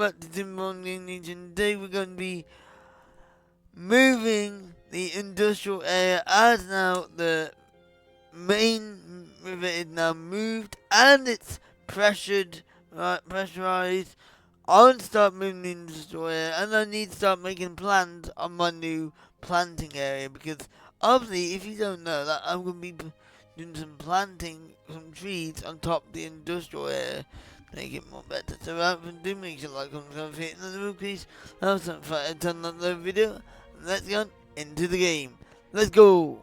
back to Timberborn Gaming. Today we're going to be moving the industrial area as now the main river is now moved and it's pressurized. I want to start moving the industrial area and I need to start making plans on my new planting area because obviously if you don't know that I'm going to be doing some planting, some trees on top of the industrial area. Make it more better. So without further ado, make sure like, comment, subscribe, hit another little piece. And also, if I turn on the video, let's go into the game. Let's go!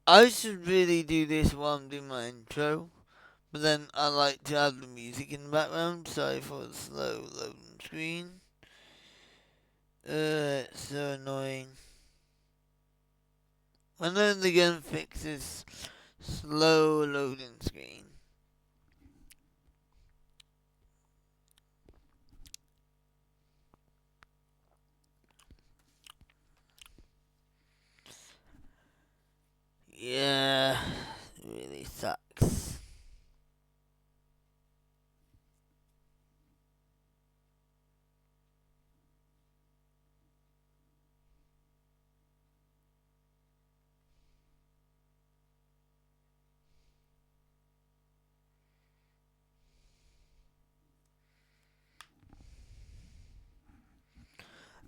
I should really do this while I'm doing my intro, but then I like to have the music in the background. Sorry for the slow loading screen. It's so annoying. When are they gonna fix this slow loading screen? Yeah, it really sucks.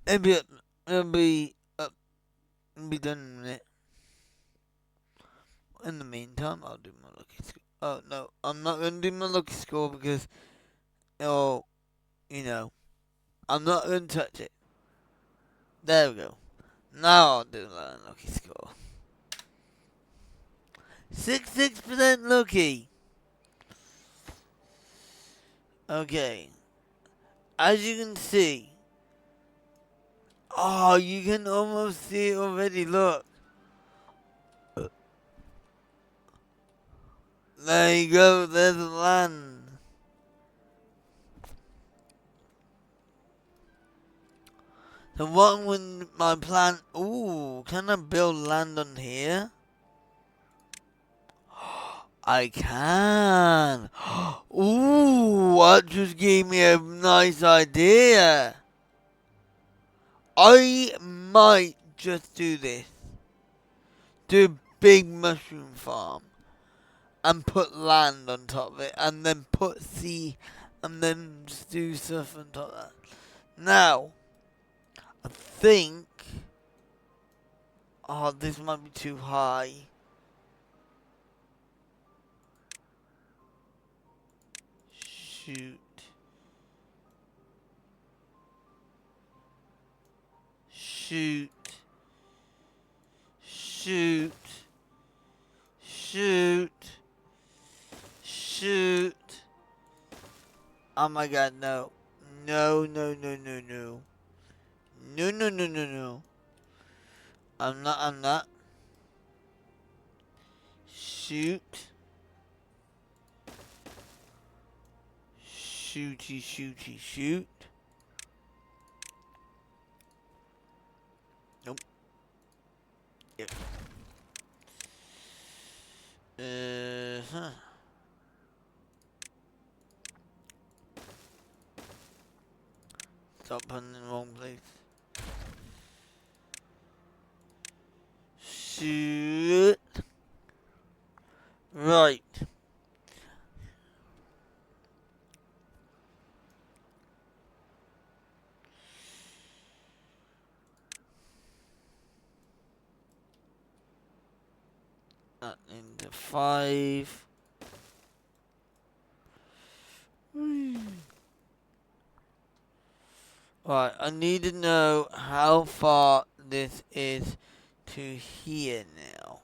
Maybe it'll be up and be done in a minute. In the meantime, I'll do my lucky score. Oh no, I'm not gonna do my lucky score because, oh, you know, I'm not gonna touch it. There we go. Now I'll do my lucky score. 66% lucky. Okay, as you can see, oh, you can almost see it already. Look. There you go, there's the land. So what would my plan... Ooh, can I build land on here? I can. Ooh, that just gave me a nice idea. I might just do this. Do a big mushroom farm. And put land on top of it. And then put sea. And then just do stuff on top of that. Now, I think... Oh, this might be too high. Shoot. Shoot. Shoot. Shoot. Shoot. Oh my god, no. No, no, no, no, no. No, no, no, no, no. I'm not. Shoot. Shooty, shooty, shoot. Nope. Yep. Huh. Stop putting in the wrong place. Shoot. Right. That into 5. Right, I need to know how far this is to here now.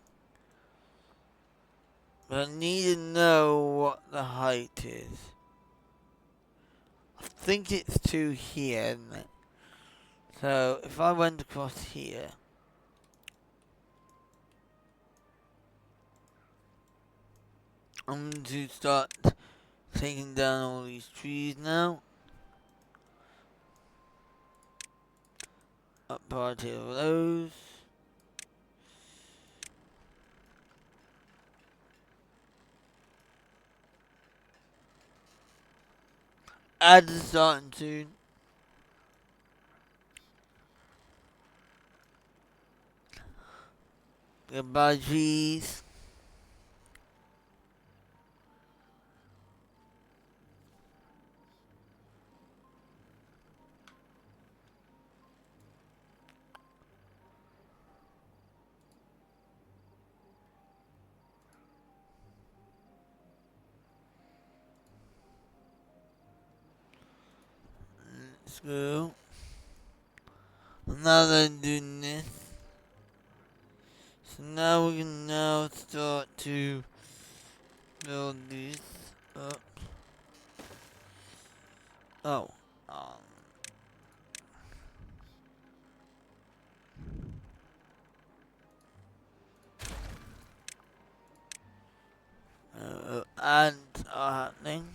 But I need to know what the height is. I think it's to here, isn't it? So if I went across here. I'm going to start taking down all these trees now. Up party of those. Ads is starting soon. Goodbye, cheese. Let's go. Now that I'm doing this, so now we can now start to build this up. Oh, um, ads are happening.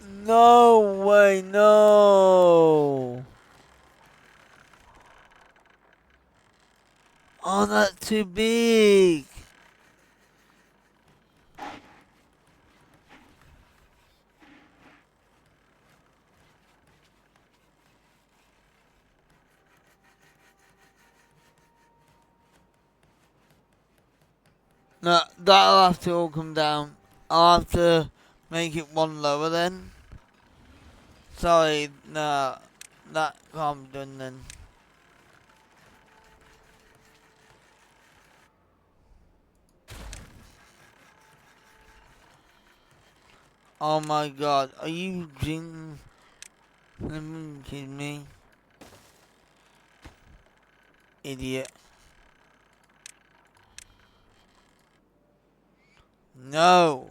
No way, no! Oh, that's too big! No, that'll have to all come down. I'll have to make it one lower then. Sorry, no, that can't be done then. Oh my god, are you kidding me? Idiot. No!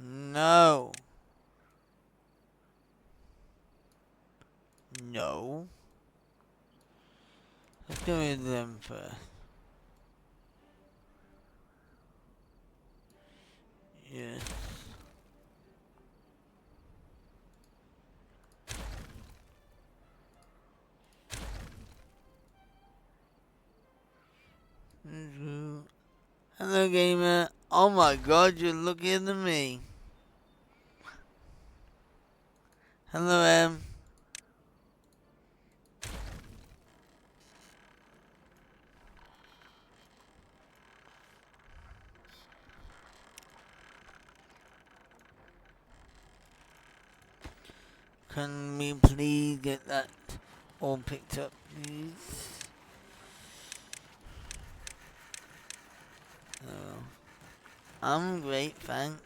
No! No. Let's go with them first. Yes. Hello, gamer. Oh my god, you're looking than me. Hello, Em. Can we please get that all picked up, please? Oh. I'm great, thanks.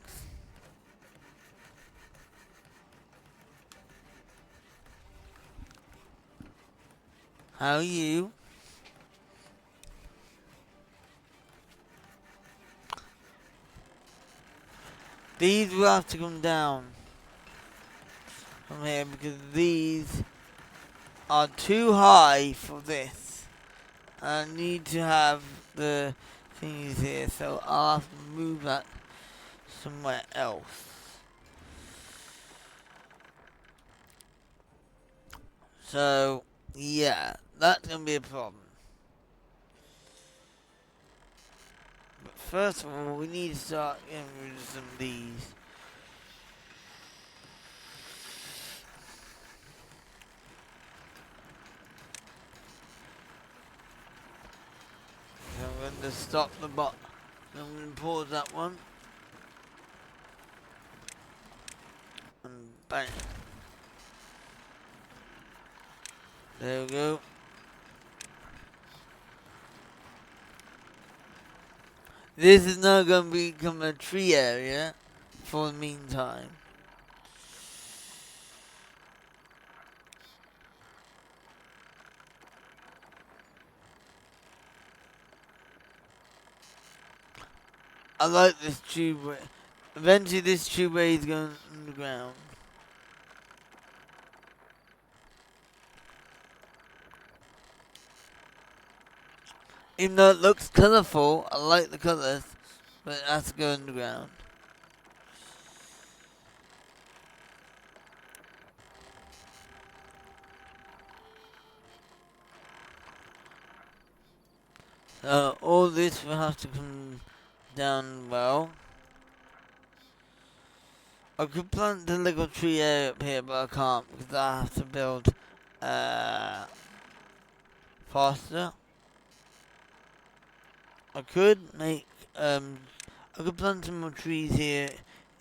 How are you? These will have to come down from here because these are too high for this. I need to have the thingies here, so I'll have to move that somewhere else. So, yeah, that's gonna be a problem. But first of all, we need to start getting rid of some of these. So I'm going to stop the bot. I'm going to pause that one. And bang. There we go. This is not going to become a tree area for the meantime. I like this tubeway. Eventually this tubeway is going underground. Even though it looks colourful, I like the colours, but it has to go underground. So all this will have to come down well. I could plant the little tree area up here, but I can't because I have to build faster. I could make I could plant some more trees here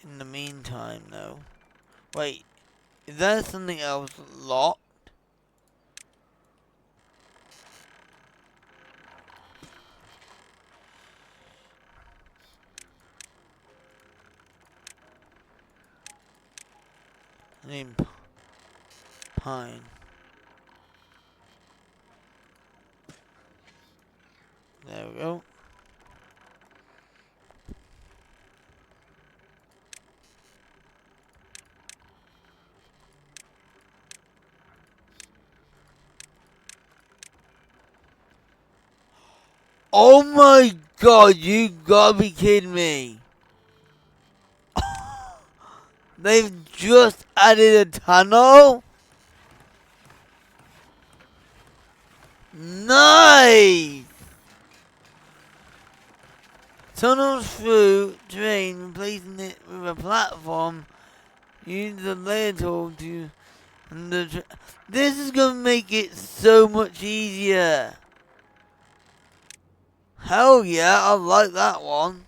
in the meantime though. Wait, is there something else locked? I need pine. There we go. Oh my god, you gotta be kidding me. They've just added a tunnel? Nice! Tunnels through terrain, replacing it with a platform. Use the layer tool to... This is gonna make it so much easier. Hell yeah, I like that one.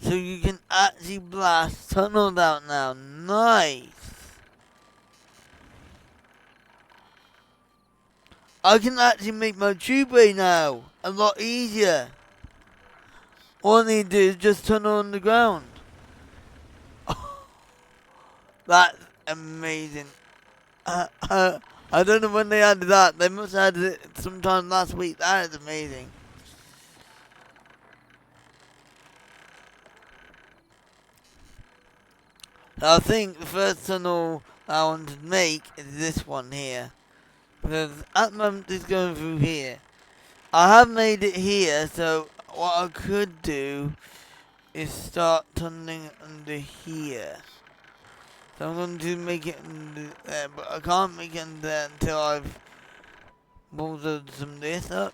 So you can actually blast tunnels out now. Nice. I can actually make my tubeway now a lot easier. All I need to do is just tunnel underground. That's amazing. I don't know when they added that. They must have added it sometime last week. That is amazing. I think the first tunnel I want to make is this one here. Because at the moment it's going through here. I have made it here, so what I could do is start tunneling under here. So I'm going to make it under there, but I can't make it under there until I've bolted some of this up.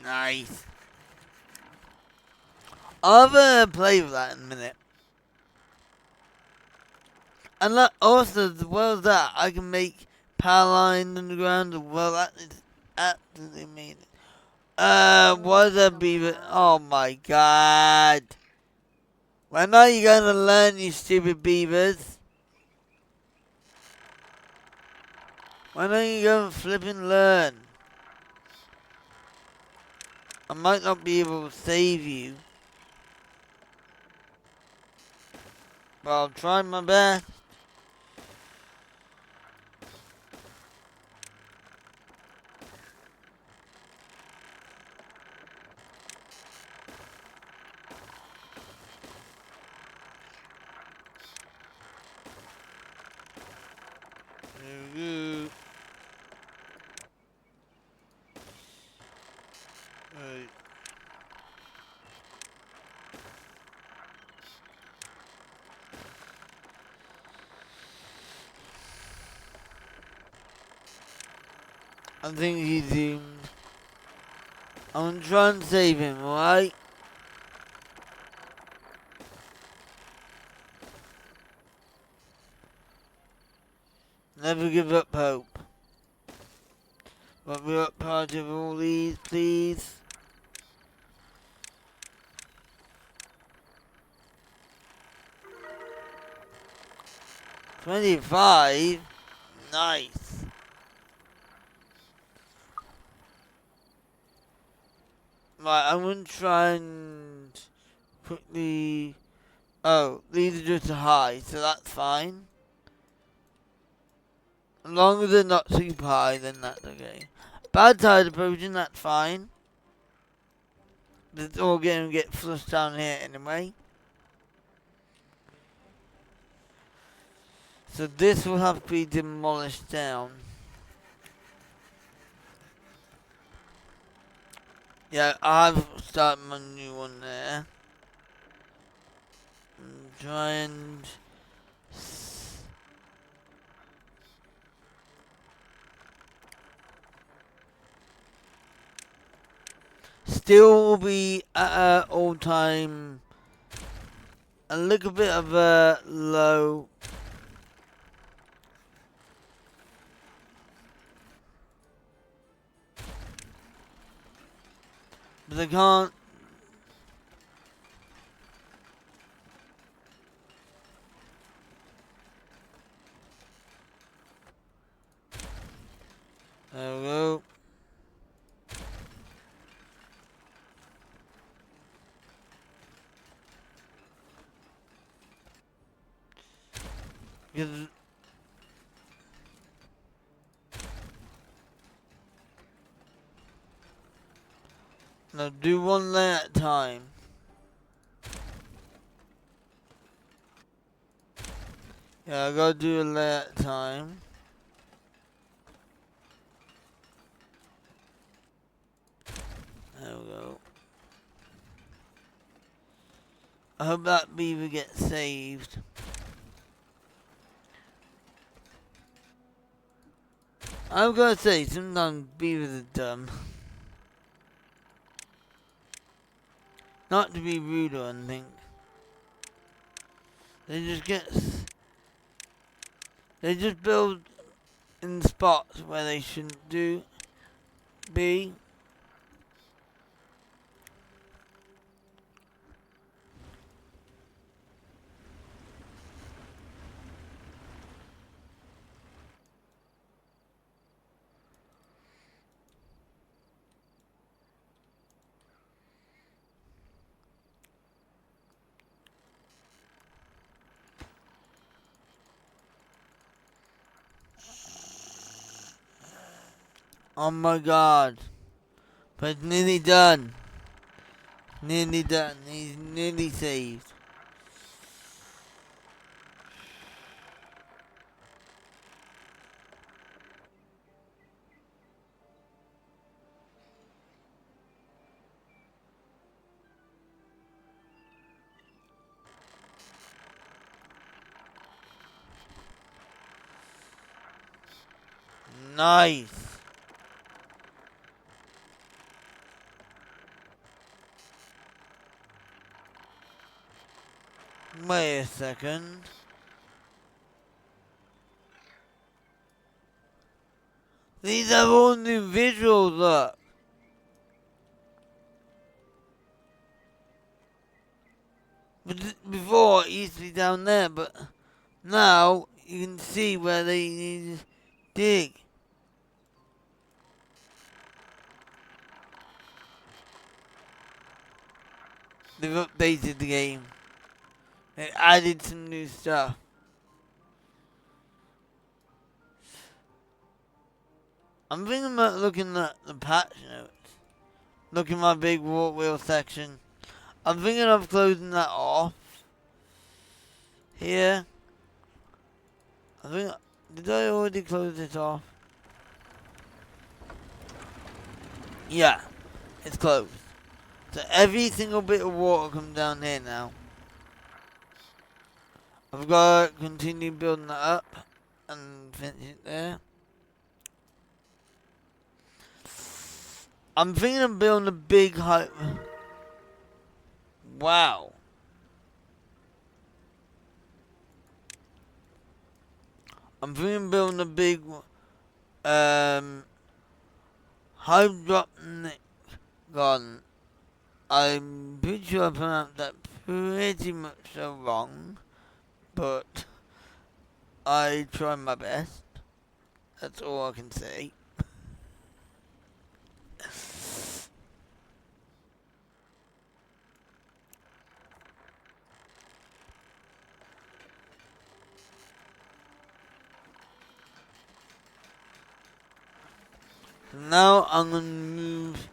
Nice. I'll have a play with that in a minute. And that also, as well as that, I can make power lines underground as well. That is absolutely amazing. What is that beaver? Oh my god. When are you gonna learn, you stupid beavers? When are you gonna flipping learn? I might not be able to save you. But I'll try my best. Right. I think he's zoomed. I'm gonna try and save him, alright? Never give up hope. But we're up part of all these, please. 25? Nice. Right, I'm gonna try and quickly... Oh, these are just high, so that's fine. As long as they're not super high, then that's okay. Bad tide approaching, that's fine. It's all gonna get flushed down here anyway. So this will have to be demolished down. Yeah, I've started my new one there. Try and... Still will be at an all-time... A little bit of a low... But I can't... There we go. Because now do one layer at a time. Yeah, I gotta do a layer at a time. There we go. I hope that beaver gets saved. I've gotta say, sometimes beavers are dumb. Not to be rude or anything. They just get... They just build in spots where they shouldn't be. Oh my god. But it's nearly done. Nearly done. He's nearly saved. Nice. Wait a second. These are all new visuals, look. But before it used to be down there, but now you can see where they need to dig. They've updated the game. They added some new stuff. I'm thinking about looking at the patch notes. Look at my big walk wheel section. I'm thinking of closing that off. Here. Did I already close it off? Yeah, it's closed. So every single bit of water comes down here now. I've got to continue building that up and finish it there. I'm thinking of building a big height. Wow. I'm thinking of building a big hydroponic garden. I'm pretty sure I pronounced that pretty much so wrong, but I try my best. That's all I can say. Now I'm gonna move.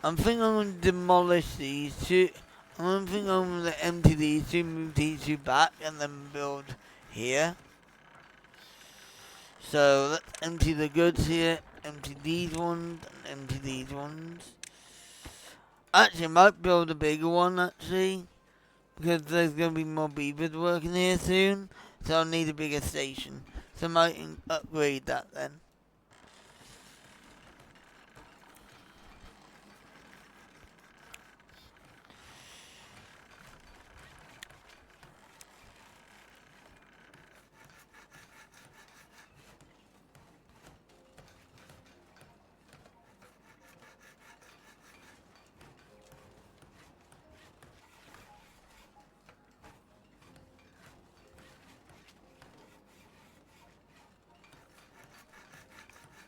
I'm thinking I'm gonna demolish these two. I'm gonna empty these two, move these two back, and then build here. So let's empty the goods here, empty these ones, and empty these ones. Actually, I might build a bigger one, actually, because there's going to be more beavers working here soon, so I'll need a bigger station. So I might upgrade that then.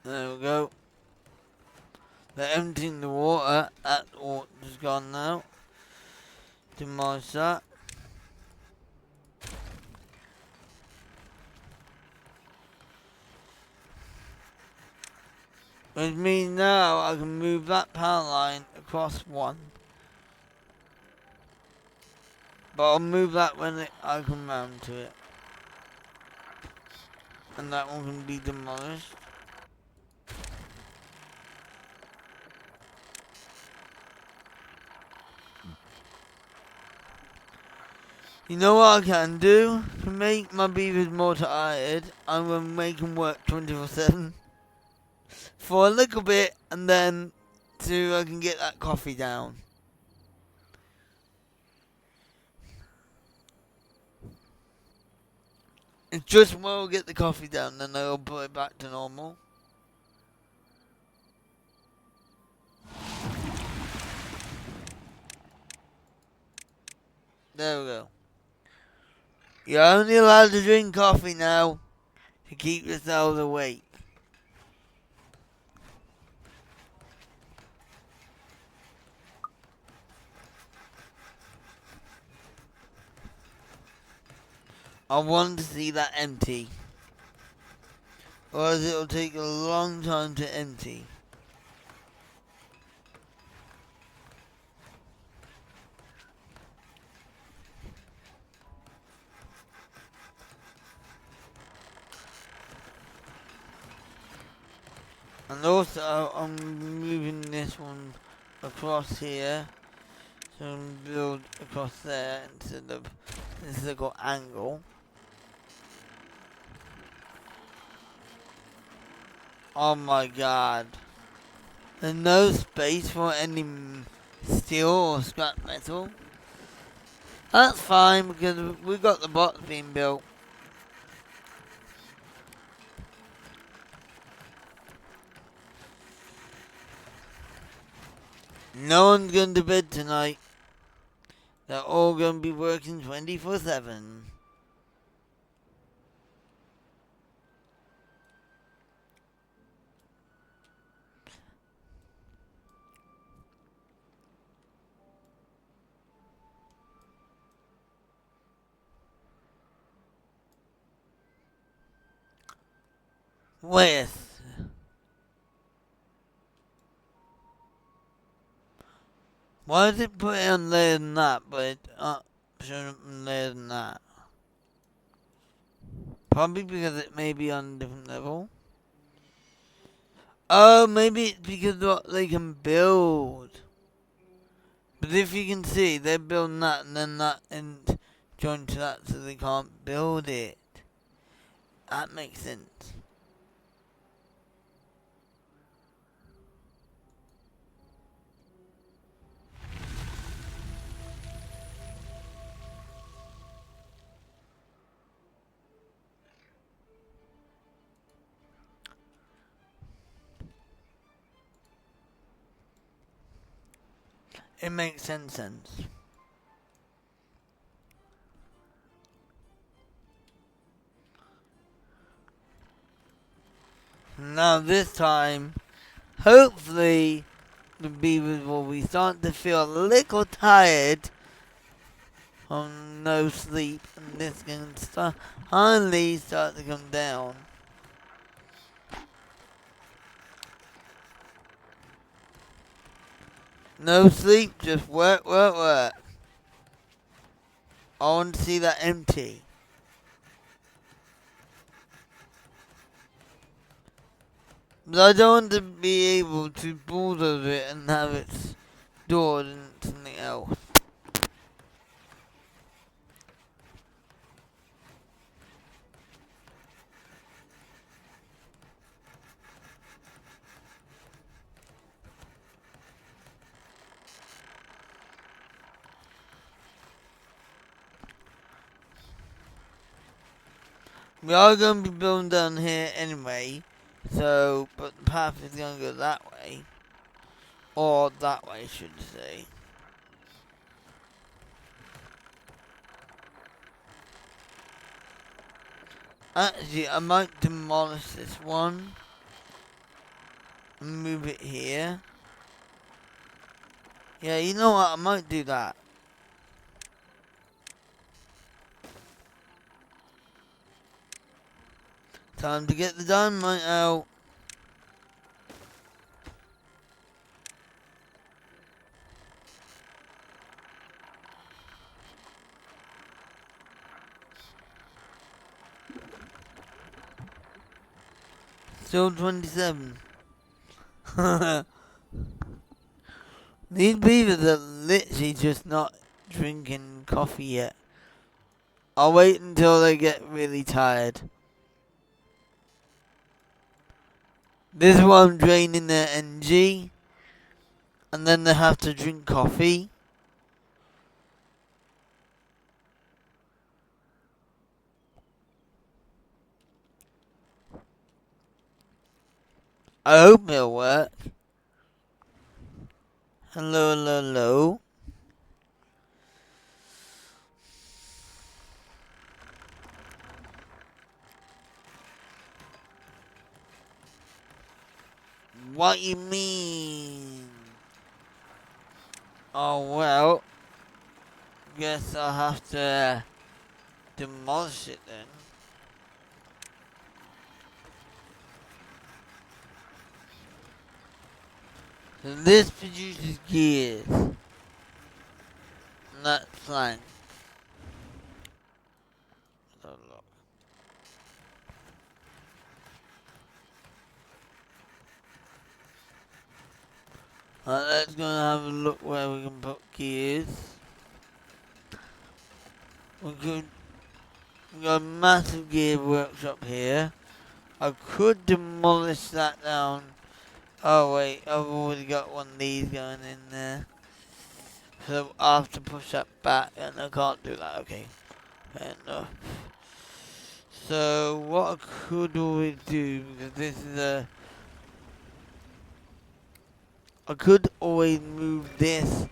There we go. They're emptying the water. That water's gone now. Demolish that. Which means now I can move that power line across one. But I'll move that when I come round to it. And that one can be demolished. You know what I can do? To make my beavers more tired, I'm going to make them work 24/7 for a little bit, and then so I can get that coffee down. It's just when I'll get the coffee down, then I'll put it back to normal. There we go. You're only allowed to drink coffee now to keep yourselves awake. I want to see that empty, or else it'll take a long time to empty. And also, I'm moving this one across here, so I'm build across there instead of this little angle. Oh my god. There's no space for any steel or scrap metal. That's fine because we got the box being built. No one's going to bed tonight. They're all going to be working 24/7. With. Why does it put it on later than that, but it's showing up on later than that? Probably because it may be on a different level. Oh, maybe it's because of what they can build. But if you can see, they're building that and then that and joined to that so they can't build it. That makes sense. It makes sense. Now this time, hopefully, the beavers will be starting to feel a little tired from no sleep, and this can finally start to come down. No sleep, just work, work, work. I want to see that empty. But I don't want to be able to bulldoze it and have it stored in something else. We are going to be building down here anyway, so, but the path is going to go that way. Or that way, I should say. Actually, I might demolish this one. And move it here. Yeah, you know what? I might do that. Time to get the dynamite out. Still 27. These beavers are literally just not drinking coffee yet. I'll wait until they get really tired. This is why I'm draining their energy. And then they have to drink coffee. I hope it'll work. Hello, hello, hello. What you mean? Oh well. Guess I'll have to demolish it then. So this produces gears. And that's fine. So look. Let's go and have a look where we can put gears. We got a massive gear workshop here. I could demolish that down. Oh wait, I've already got one of these going in there. So I have to push that back and I can't do that. Okay, fair enough. So what I could always do, because this is I could always move this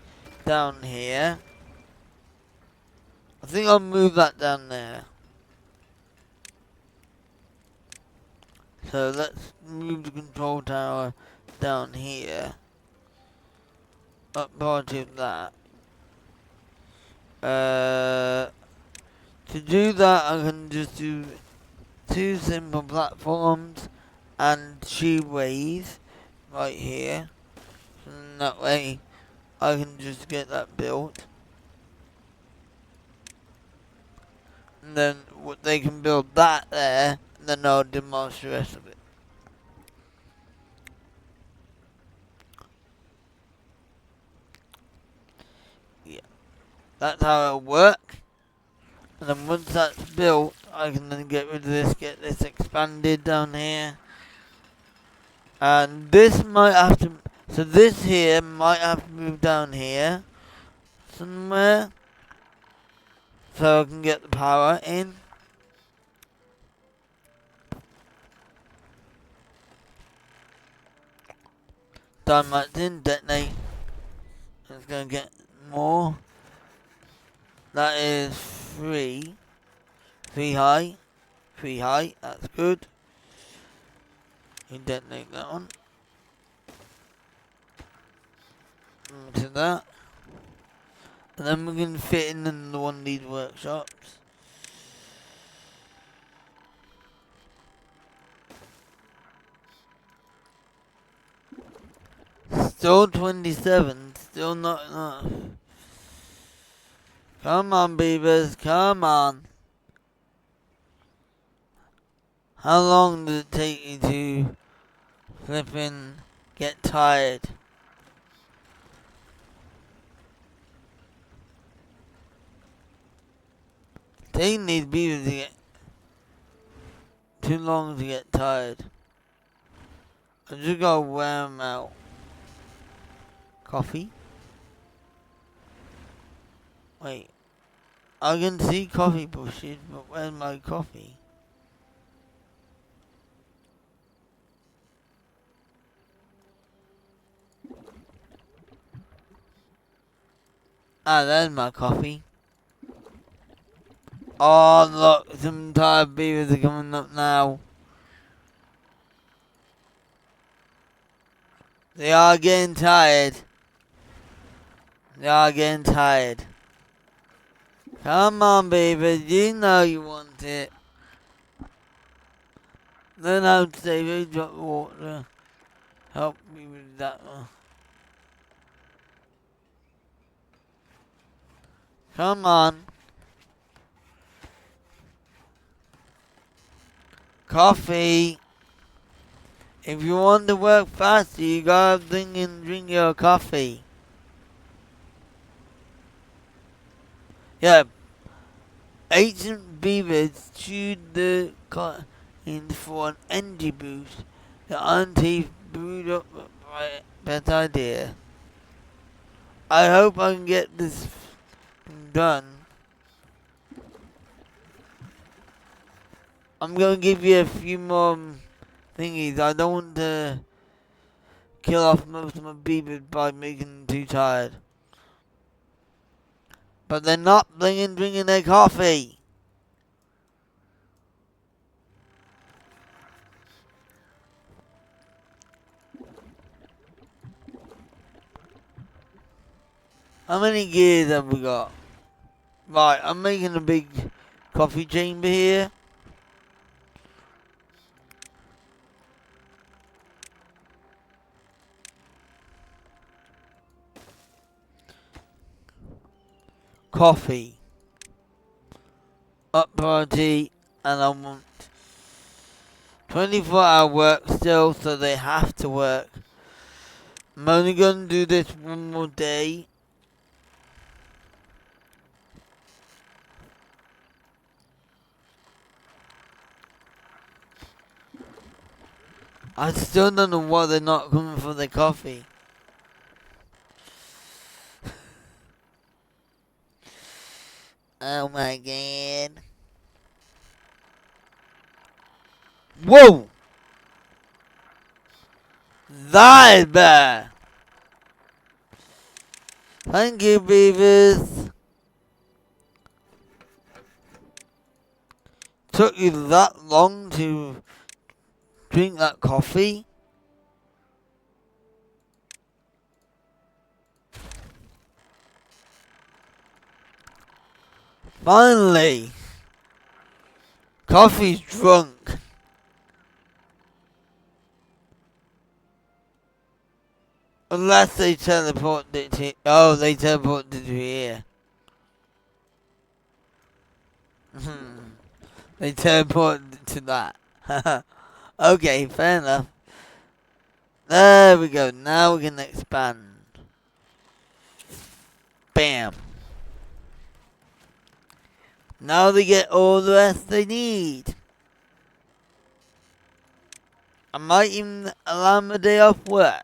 down here. I think I'll move that down there. So let's move the control tower down here. Up part of that. To do that I can just do two simple platforms and tubeways right here. And that way I can just get that built. And then they can build that there, and then I'll demolish the rest of it. Yeah, that's how it'll work. And then once that's built, I can then get rid of this, get this expanded down here. And this might have to, so this here might have to move down here somewhere. So I can get the power in. Dynamite's in, detonate. It's gonna get more. That is 3. 3 high. 3 high, that's good. You detonate that one. To that. And then we can fit in another one of these workshops. Still 27, still not enough. Come on, beavers, come on. How long does it take you to flippin' get tired? Taking these beavers to get too long to get tired. I just gotta wear them out. Coffee? Wait. I can see coffee bushes, but where's my coffee? Ah, there's my coffee. Oh, look, some tired beavers are coming up now. They are getting tired. They are getting tired. Come on, beavers, you know you want it. Then I'll say we drop water. Help me with that one. Come on. Coffee. If you want to work faster, you gotta drink your coffee. Yeah. Ancient beavers chewed the cotton for an energy boost. The auntie brewed up a best idea. I hope I can get this done. I'm gonna give you a few more thingies. I don't want to kill off most of my beavers by making them too tired. But they're not drinking their coffee. How many gears have we got? Right, I'm making a big coffee chamber here. Coffee. Up party, and I want 24-hour work still, so they have to work. I'm only gonna do this one more day. I still don't know why they're not coming for their coffee. Oh my god. Whoa! That is bad. Thank you, beavers. Took you that long to drink that coffee? Finally! Coffee's drunk. Unless they teleported it to... Oh, they teleported it to here. They teleported it to that. Okay, fair enough. There we go. Now we can expand. Bam. Now they get all the rest they need. I might even allow them a day off work.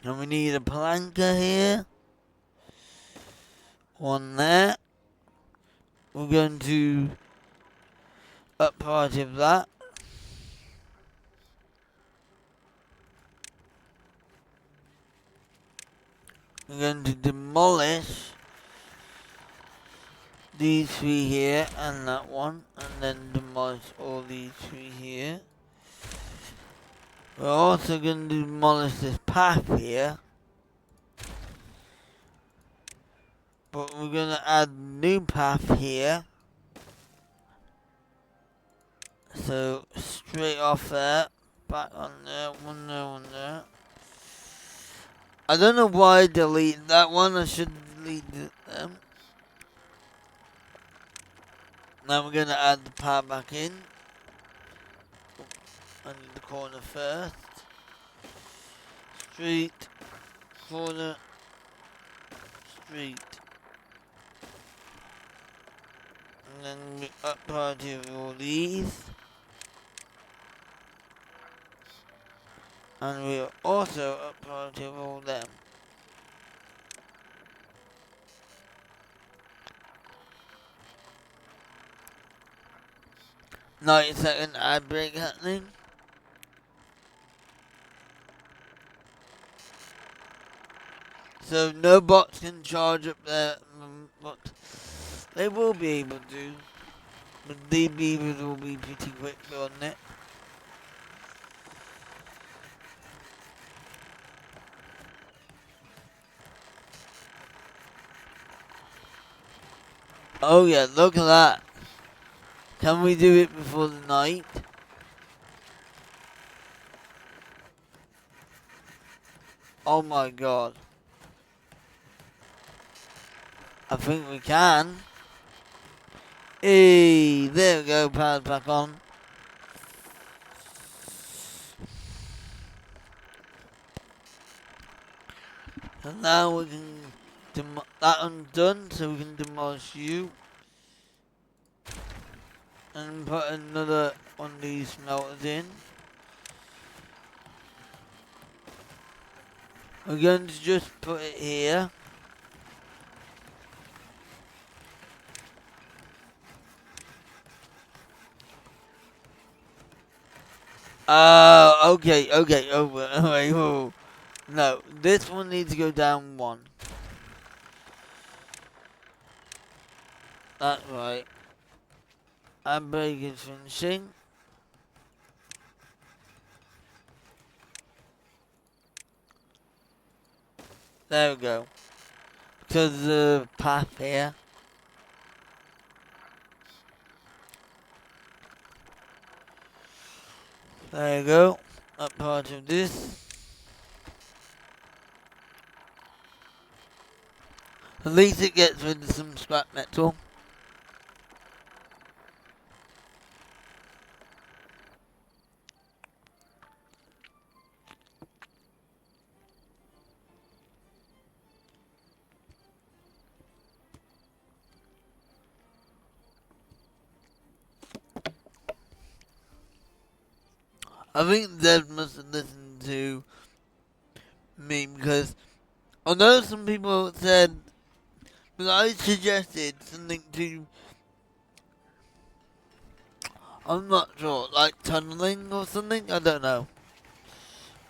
And we need a planker here. One there. We're going to up part of that. We're going to demolish these three here and that one, and then demolish all these three here. We're also going to demolish this path here, but we're going to add new path here. So straight off there, back on there, one there, one there. I don't know why I deleted that one. I should delete them. Now we're going to add the path back in. I need the corner first. Street, corner, street. And then we up party of all these. And we'll also up party of all them. Now 90-second ad break happening. So no bots can charge up there, but they will be able to. But the beavers will be pretty quick on it. Oh yeah, look at that. Can we do it before the night? Oh my god. I think we can. Hey, there we go, power's back on. And now we can, that one's done, so we can demolish you. And put another one of these smelters in. We're going to just put it here. Okay, oh, wait, oh. No, this one needs to go down one. That's right. And break is finishing. There we go. Because of the path here. There you go. That part of this. At least it gets rid of some scrap metal. I think Dev must have listened to me because although some people said, but I suggested something to, I'm not sure, like tunneling or something, I don't know.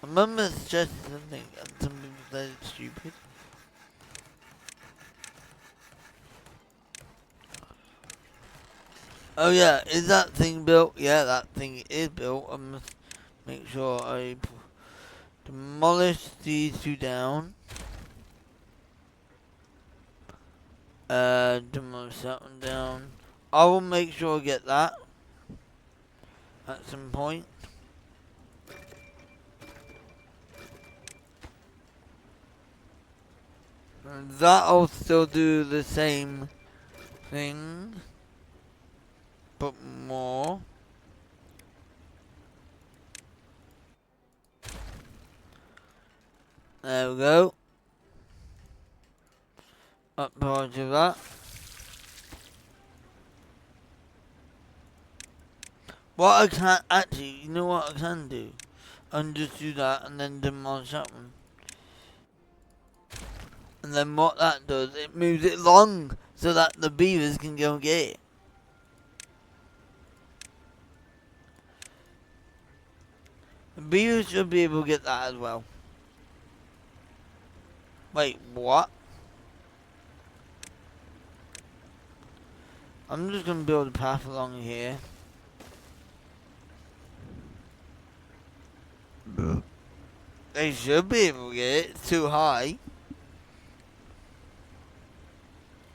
I remember suggesting something and some people said it's stupid. Oh yeah, is that thing built? Yeah, that thing is built. I must make sure I demolish these two down. Demolish that one down. I will make sure I get that at some point. And that'll still do the same thing, but more. There we go. Up part of that. What I can actually, you know what I can do? I can just do that and then demolish that one. And then what that does, it moves it along so that the beavers can go and get it. The beavers should be able to get that as well. Wait, what? I'm just gonna build a path along here. They should be able to get it. It's too high.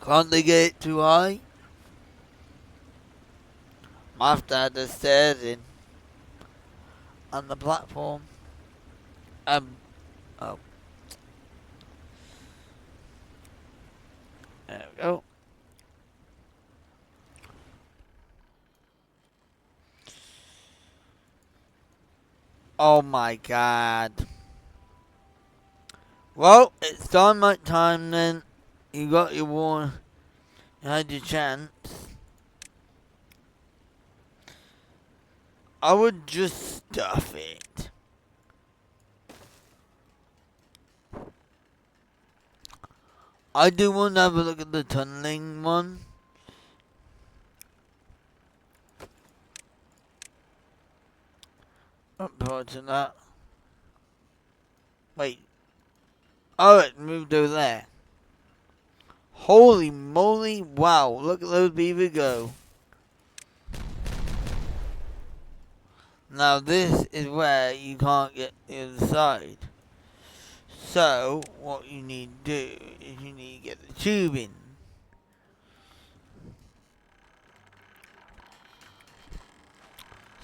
Can't they get it too high? Might have to add the stairs in. On the platform. Oh. There we go. Oh my god. Well, it's dynamite time then. You got your war. You had your chance. I would just stuff it. I do want to have a look at the tunneling one. Up to that. Wait. Oh, it moved over there. Holy moly, wow, look at those beaver go. Now this is where you can't get the other side. So, what you need to do is you need to get the tube in.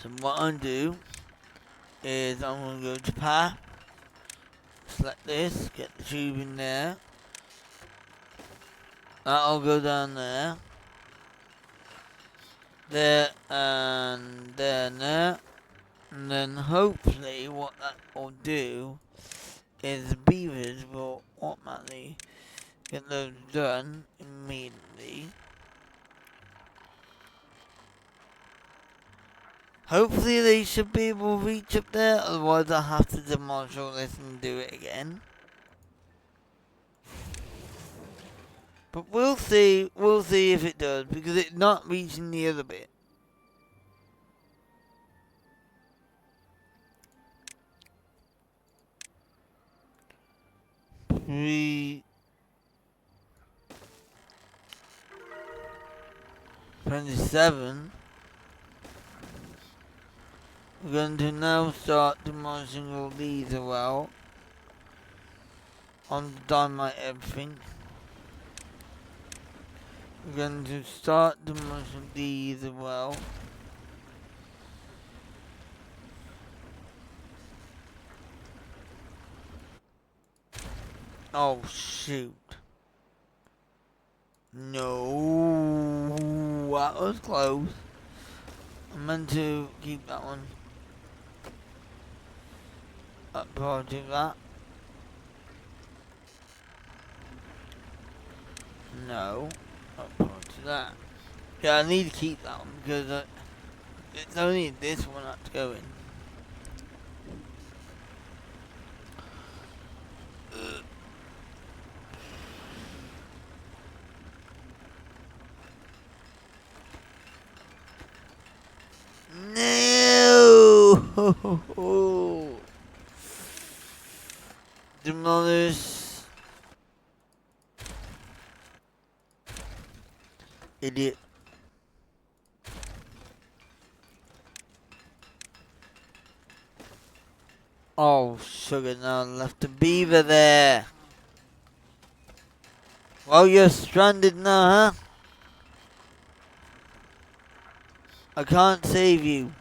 So what I'm do is I'm going to go to path, select this, get the tube in there. That'll go down there. There and there and there. And then hopefully what that will do is the beavers will automatically get those done immediately. Hopefully they should be able to reach up there, otherwise I'll have to demolish all this and do it again. But we'll see if it does, because it's not reaching the other bit. We 27. We're going to now start demolishing all these as well. On the dynamite everything. We're going to start demolishing these as well. Oh shoot. No, that was close. I meant to keep that one. Up to that. No, up to that. Yeah, I need to keep that one because it's only this one that's going. No! Demolish. Idiot. Oh, sugar, now left the beaver there. Well, you're stranded now, huh? I can't save you.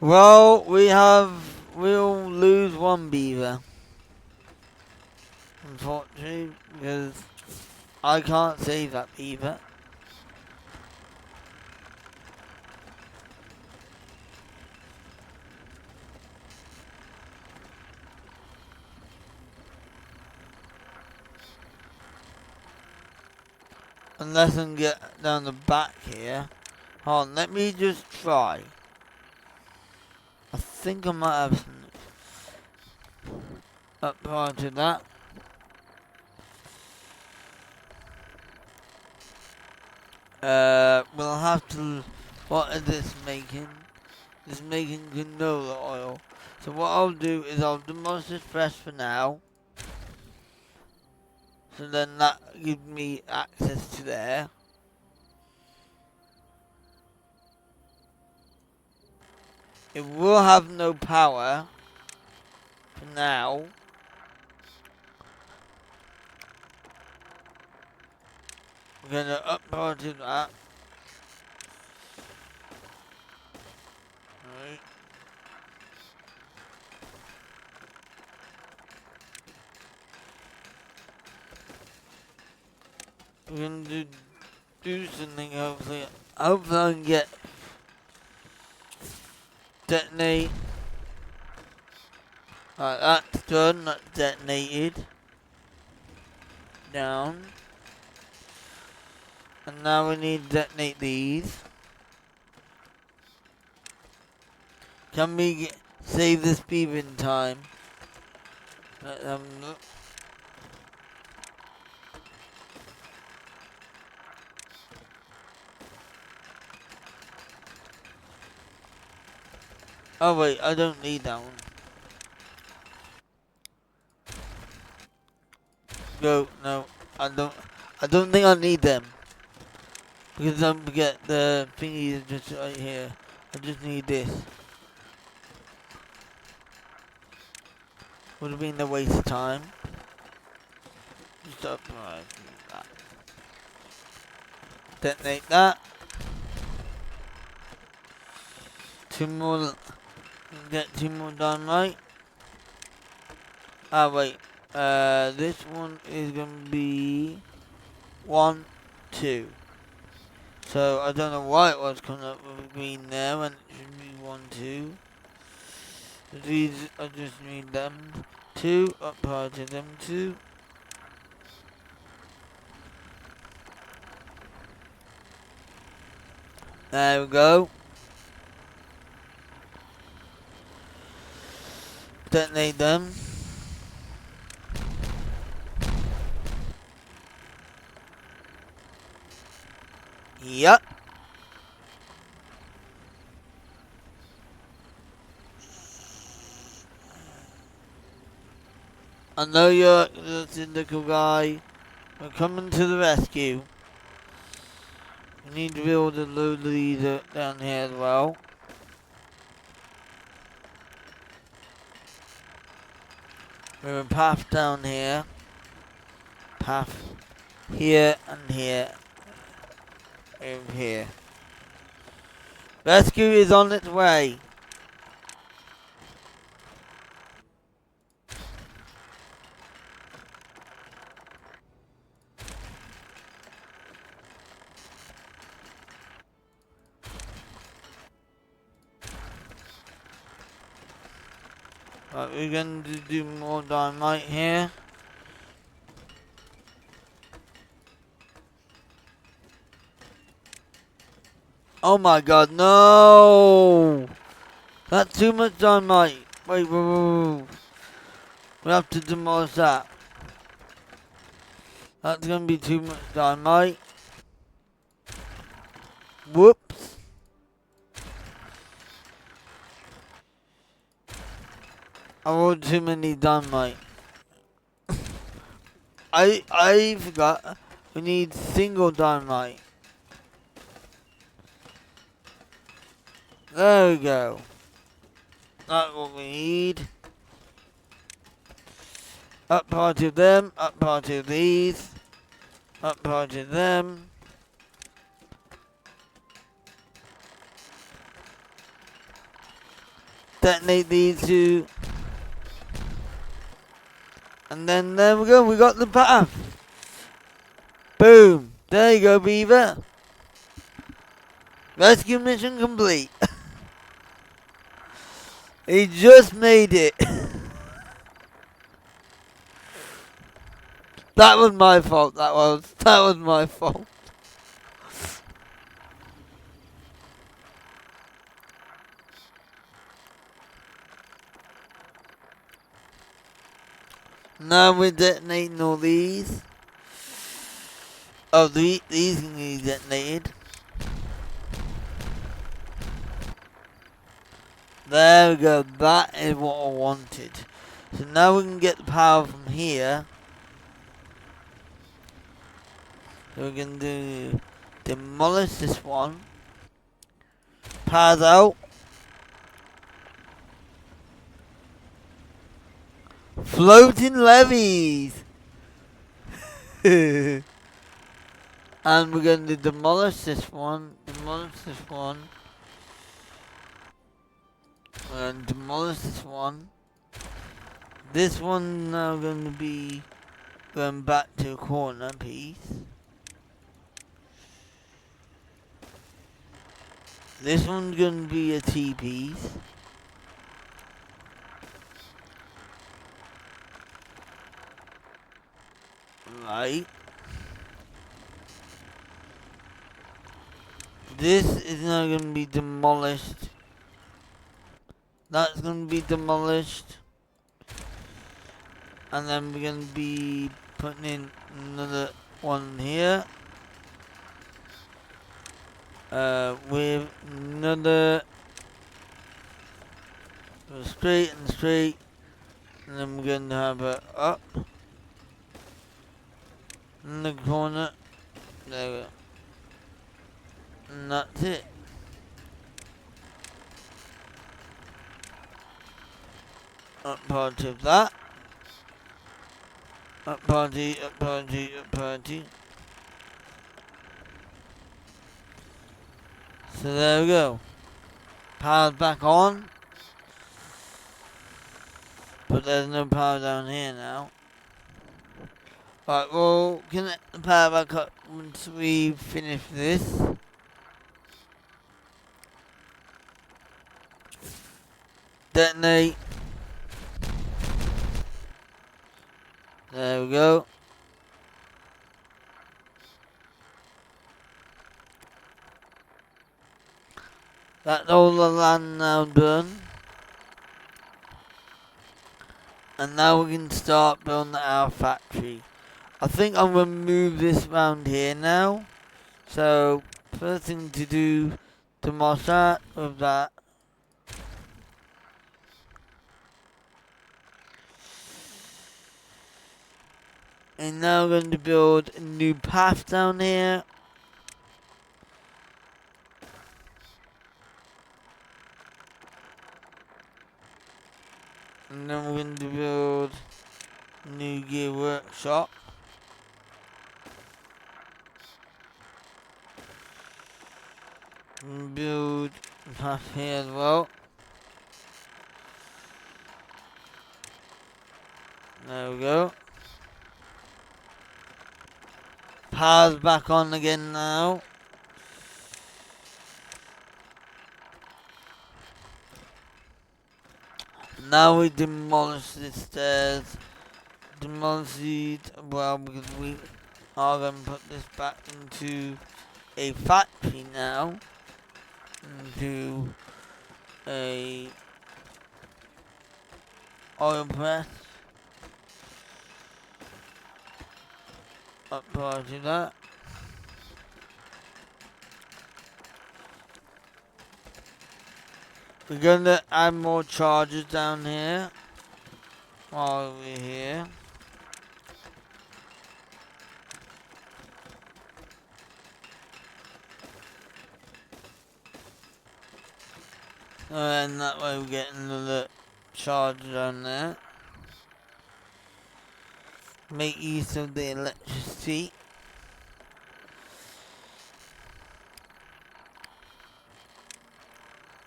Well, we'll lose one beaver. Unfortunately, because I can't save that beaver. Unless I can get down the back here. Hold on, let me just try. I think I might have some up prior to that. We'll have to. What is this making? It's making canola oil. So what I'll do is I'll demolish this press for now. So then that gives me access to there. It will have no power for now. We're gonna upload to that. Right. We're gonna do something hopefully. Hopefully I can get detonate. Alright, that's done, that's detonated. Down. And now we need to detonate these. Can we save this beaver in time? Let them look. Oh wait, I don't need that one. Go, no, I don't think I need them. Because don't forget the thingy is just right here. I just need this. Would have been a waste of time. Just upload that. Detonate that. Two more, get two more dynamite. Ah wait, this one is gonna be 1, 2. So I don't know why it was coming up with green there when it should be 1, 2. These I just need them 2, apply to them 2. There we go. Detonate them. Yep. I know you're the cynical guy. We're coming to the rescue. We need to build a load leader down here as well. We have a path down here. Path here and here. Over here. Rescue is on its way. Right, we're going to do more dynamite here. Oh my god, no! That's too much dynamite. Wait, wait. We have to demolish that. That's going to be too much dynamite. Whoops. I wrote too many dynamite. I forgot. We need single dynamite. There we go. That's what we need. Up part of them, up part of these, up part of them. Detonate these two. And then there we go, we got the path. Boom. There you go, Beaver. Rescue mission complete. He just made it. That was my fault, that was my fault. Now we're detonating all these. Oh, these can be detonated. There we go, that is what I wanted. So now we can get the power from here. So we can demolish this one. Power's out. Floating levees! And we're going to demolish this one. Demolish this one. We're going to demolish this one. This one now going to be going back to a corner piece. This one's going to be a T-piece. Right. This is now going to be demolished. That's going to be demolished. And then we're going to be putting in another one here. With another straight and straight. And then we're going to have it up. In the corner. There we go. And that's it. Up part of that. Up party, up party, up party. So there we go. Power's back on. But there's no power down here now. Right, we'll connect the power back up once we finish this. Detonate. There we go. That's all the land now done. And now we can start building our factory. I think I'm going to move this around here now. So, first thing to do, demolish that with that. And now we're going to build a new path down here. And then we're going to build a new gear workshop. And build a path here as well. There we go. Power's back on again now. Now we demolish the stairs. Demolish it, well, because we are going to put this back into a factory now. Into a oil press. Up part of that. We're going to add more chargers down here while we're here. And that way we get another charger down there. Make use of the electricity.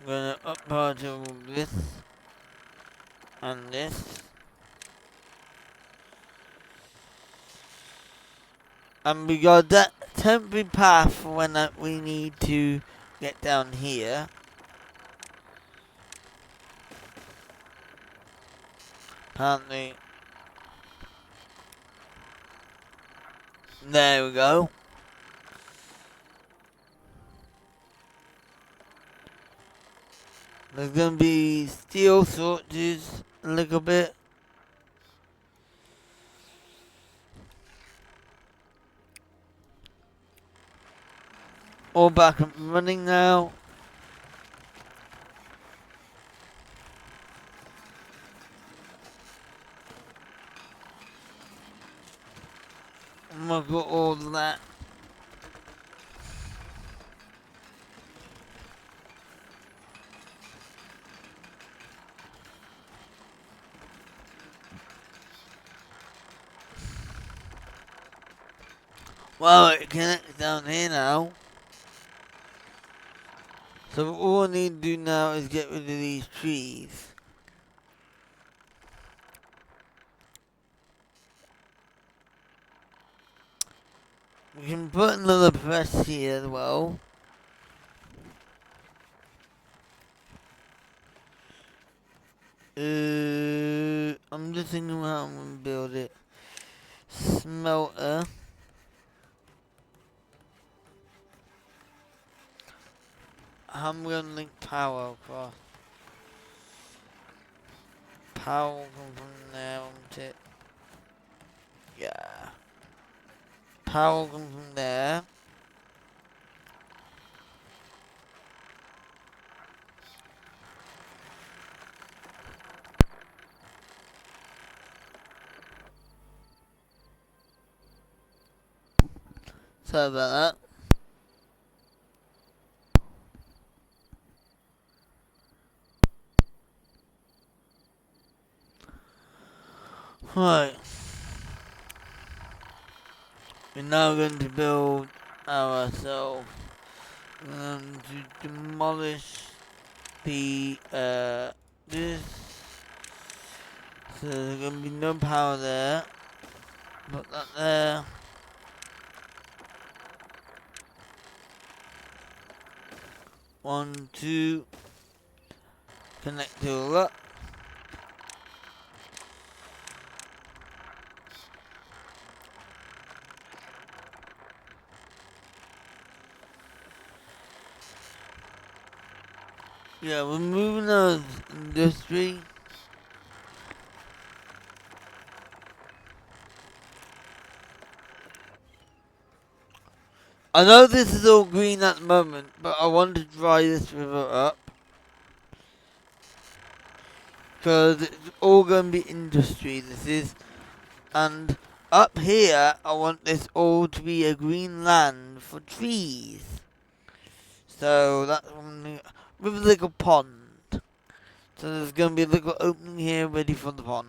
I'm going to up part of this and this. And we got that temporary path for when we need to get down here. Apparently. There we go. There's gonna be steel shortages a little bit. all back up and running now. And I've got all of that. Well, it connects down here now. So all I need to do now is get rid of these trees. We can put another press here as well. I'm just thinking how I'm gonna build it. Smelter. How am I gonna link power across? Power will come from there, won't it? Yeah. Power will come from there. Sorry about that. Right. We're now going to build ourselves. We're going to demolish the this. So there's going to be no power there. Put that there. One, two. Connect to all up. Yeah, we're moving on industry. I know this is all green at the moment, but I want to dry this river up. Because it's all going to be industry, this is. And up here, I want this all to be a green land for trees. So that's with a little pond. So there's going to be a little opening here ready for the pond.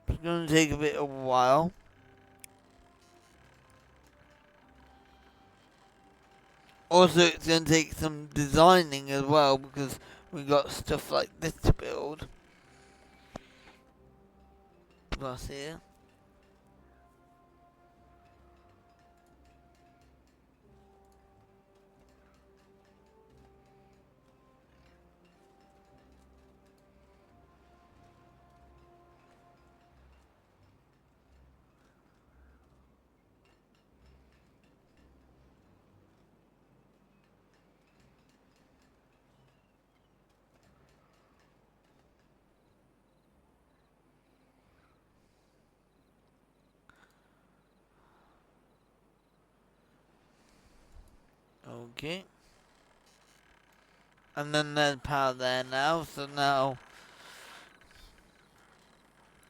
It's going to take a bit of a while. Also, it's going to take some designing as well because we got stuff like this to build. Plus here. Okay. And then there's power there now, so now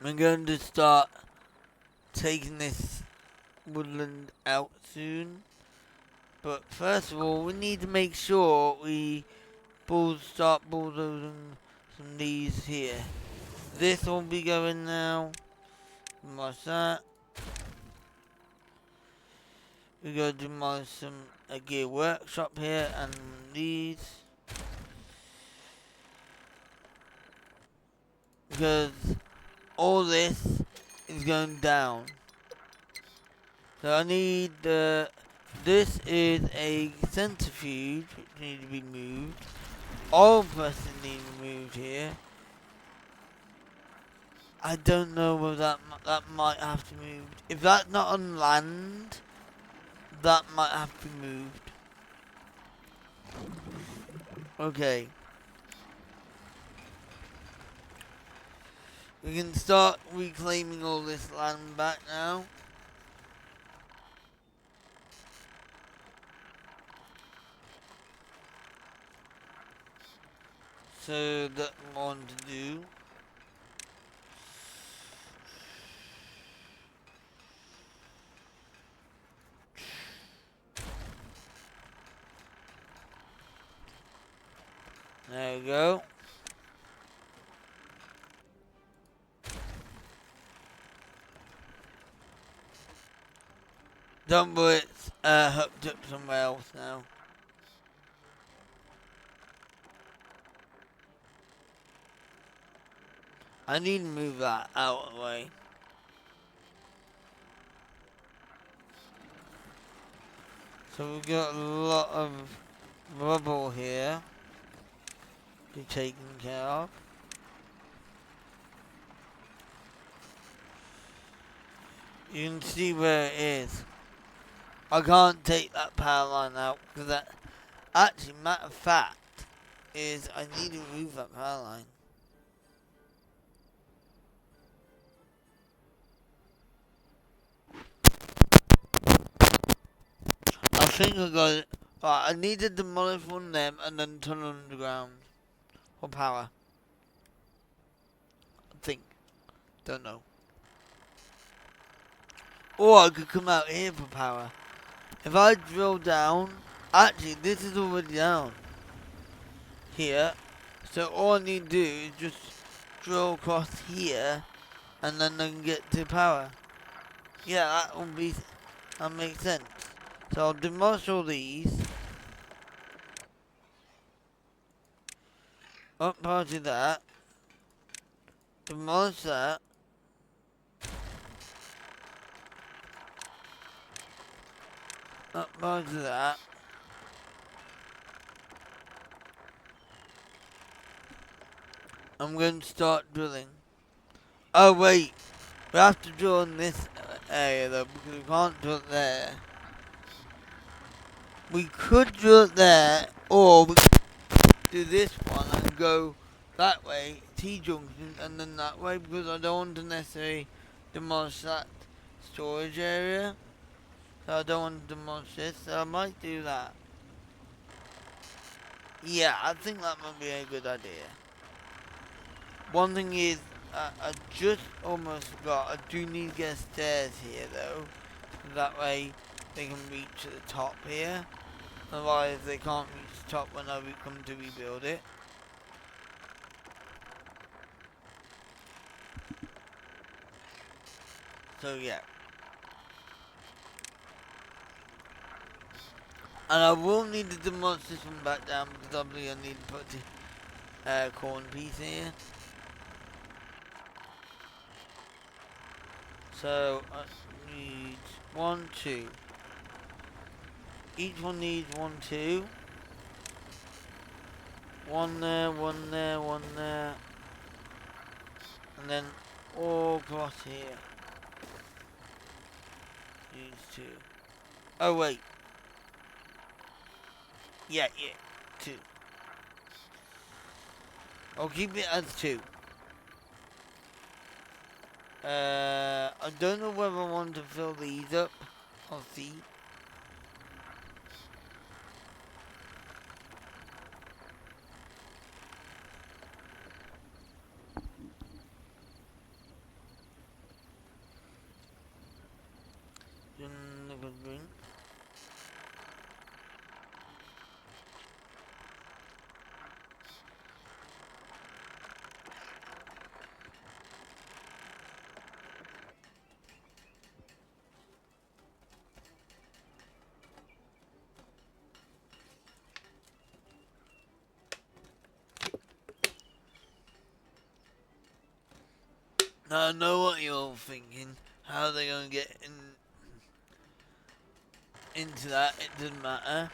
we're going to start taking this woodland out soon. But first of all, we need to make sure we start bulldozing some of these here. This will be going now. Demolish that. We're going to demolish a gear workshop here and these. Because all this is going down. So I need this is a centrifuge which needs to be moved. All presses need to be moved here. I don't know whether that might have to move. If that's not on land, that might have to be moved. Okay. We can start reclaiming all this land back now. So that I want to do. There we go. Don't worry, it's hooked up somewhere else now. I need to move that out of the way. So we've got a lot of rubble here to be taken care of. You can see where it is. I can't take that power line out because that, actually, matter of fact, is I need to move that power line. I think I got it. Right, I need to demolish one of them and then turn underground for power. I think. Don't know. Or I could come out here for power. If I drill down, actually this is already down here. So all I need to do is just drill across here and then I can get to power. Yeah, that makes sense. So I'll demolish all these. Up part of that. Demolish that. Up part of that. I'm going to start drilling. Oh wait, we have to drill in this area though because we can't drill it there. We could drill it there, or we could do this one and go that way, T-junction, and then that way because I don't want to necessarily demolish that storage area. So I don't want to demolish this, so I might do that. Yeah, I think that might be a good idea. One thing is, I just almost forgot, I do need to get stairs here though. That way they can reach the top here. Otherwise they can't reach the top when I come to rebuild it. So yeah. And I will need to demolish this one back down because obviously I need to put the corn piece here. So I need 1, 2. Each one needs 1, 2. 1 there, 1 there, 1 there. And then all across here. These 2. Oh wait. Yeah, 2. I'll keep it as 2. I don't know whether I want to fill these up. I'll see. Now I know what you're all thinking. How are they gonna get into that? It doesn't matter.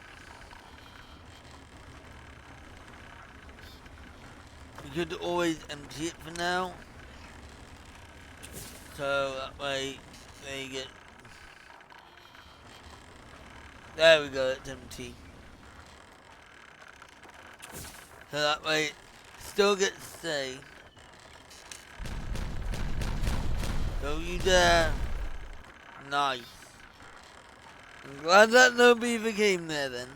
We could always empty it for now. So that way they get. There we go, it's empty. So that way it still gets stay. Go you there. Nice. I'm glad that no beaver came there then.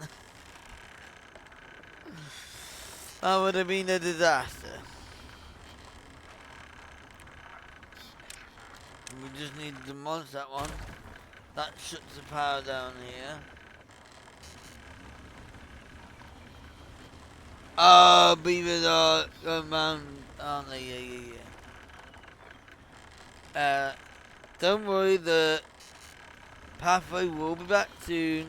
That would have been a disaster. We just need to demolish that one. That shuts the power down here. Oh, beavers are going round, aren't they? Yeah. Don't worry, the pathway will be back soon.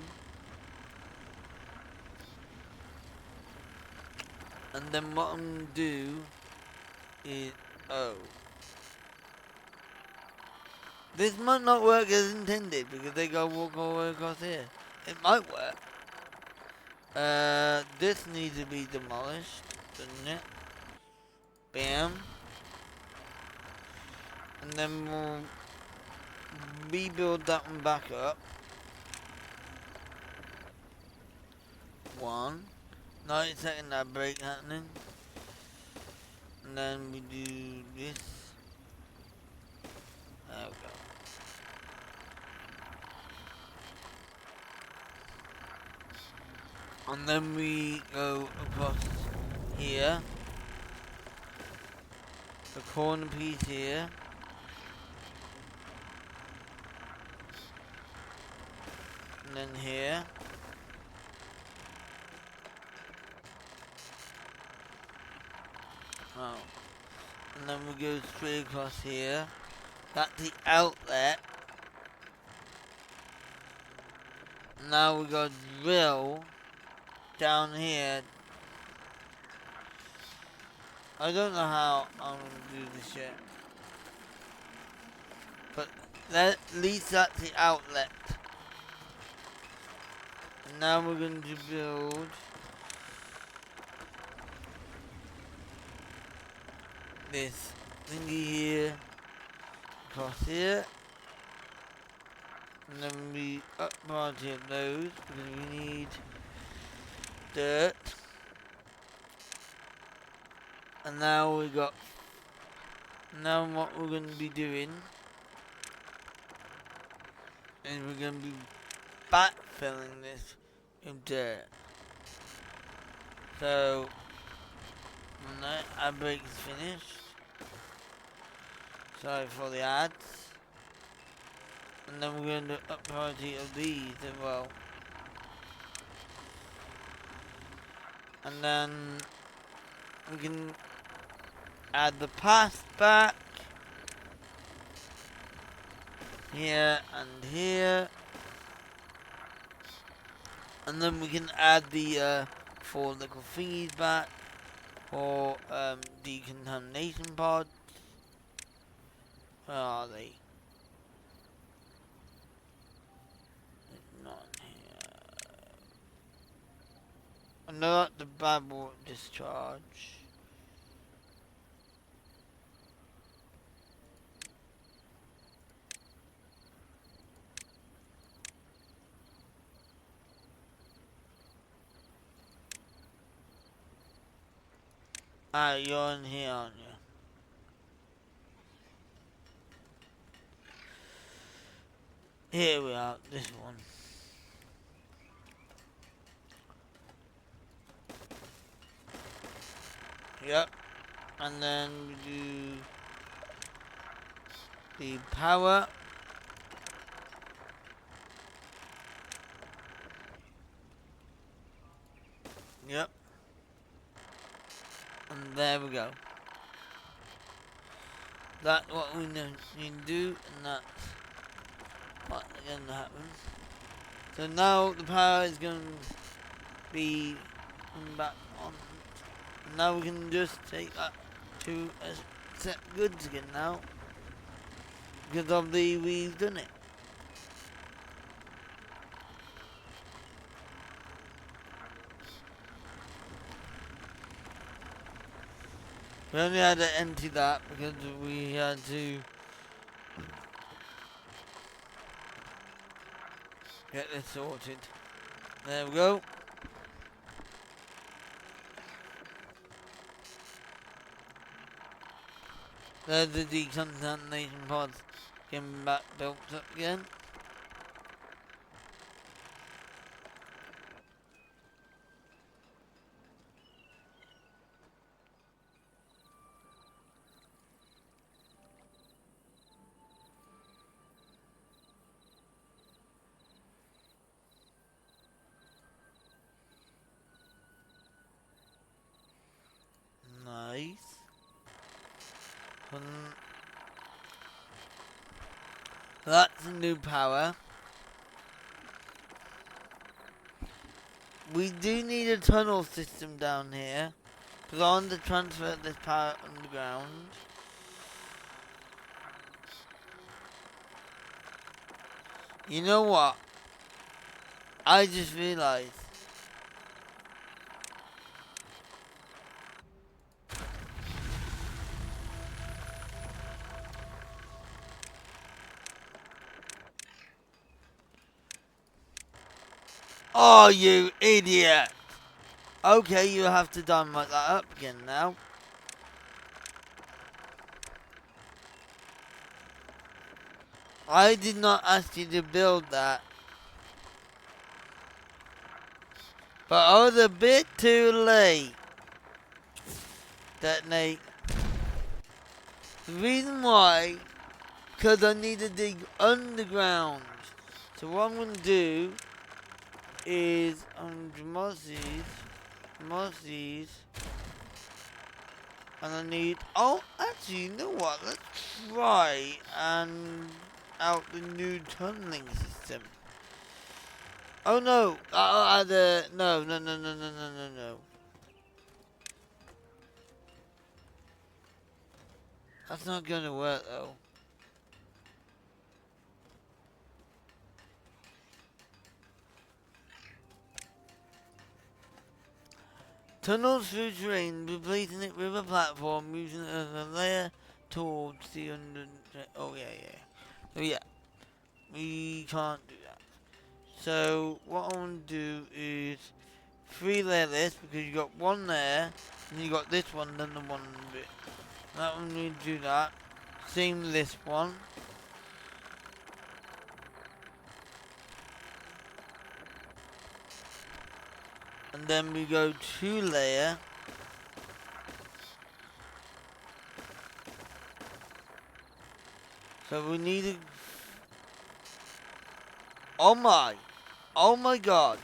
And then what I'm gonna do is, oh. This might not work as intended because they gotta walk all the way across here. It might work. This needs to be demolished, doesn't it? Bam. And then we'll rebuild that one back up. One. 90 second that break happening. And then we do this. There we go. And then we go across here. The corner piece here. And then here. Oh. And then we go straight across here. That's the outlet. Now we got drill down here. I don't know how I'm gonna do this yet. But at least that's the outlet. And now we're going to build this thingy here, across here. And then we up party of those because we need dirt. And now we got, now what we're going to be doing is we're going to be backfilling this with dirt. So when that ad break is finished, sorry for the ads, and then we're going to up party of these as well. And then we can add the path back here and here, and then we can add the 4 little thingies back for decontamination pods. Where are they? Not here. I know at the bad water discharge. Ah, you're in here, aren't you? Here we are, this one. Yep. And then we do the power. Yep. And there we go. That's what we need to do, and that's what's going to happen. So now the power is going to be back on. Now we can just take that to a set goods again now. Because of the we've done it. We only had to empty that because we had to get this sorted. There we go. There's the decontamination pods getting back built up again. Um, that's a new power. We do need a tunnel system down here. Because I want to transfer this power underground. You know what? I just realized. Oh, you idiot! Okay, you have to dynamite that up again now. I did not ask you to build that. But I was a bit too late. Detonate. The reason why, because I need to dig underground. So what I'm going to do is demolish these, and I need, oh, actually, you know what, let's try and out the new tunneling system. Oh no, no. That's not gonna work though. Tunnels through terrain, replacing it with a platform, using it as a layer towards the under. Oh yeah. We can't do that. So what I want to do is 3-layer this because you got one there, and you got this one, then the one bit. That one we do that. Same with this one. And then we go 2-layer. So we need a... Oh my god.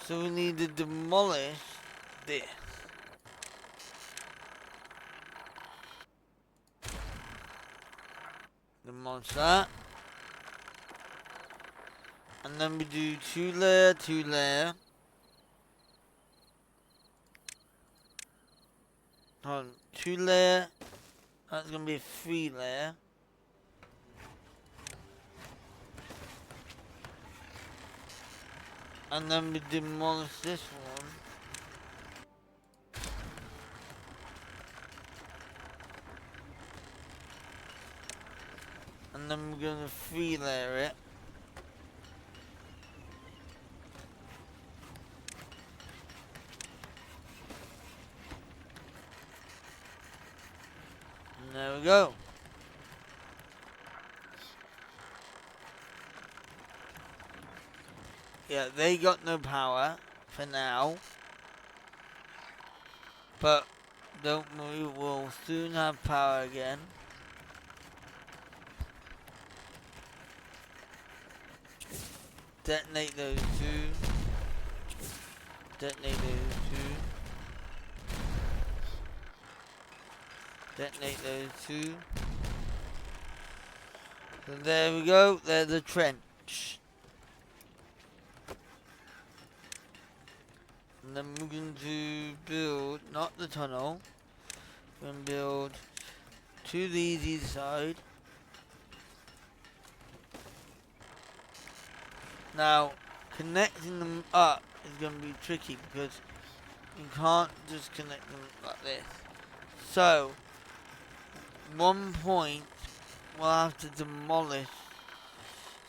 So we need to demolish this. Demolish that. And then we do 2-layer, 2-layer. Hold on, 2-layer. That's gonna be a 3-layer. And then we demolish this one. And then we're gonna 3-layer it. And there we go. Yeah, they got no power for now. But don't worry, we'll soon have power again. Detonate those two. Detonate those two. Detonate those two. So there we go, there's the trench. And then we're going to build, not the tunnel, we're going to build 2 of these either side. Now, connecting them up is going to be tricky because you can't just connect them like this. So, one point we'll have to demolish.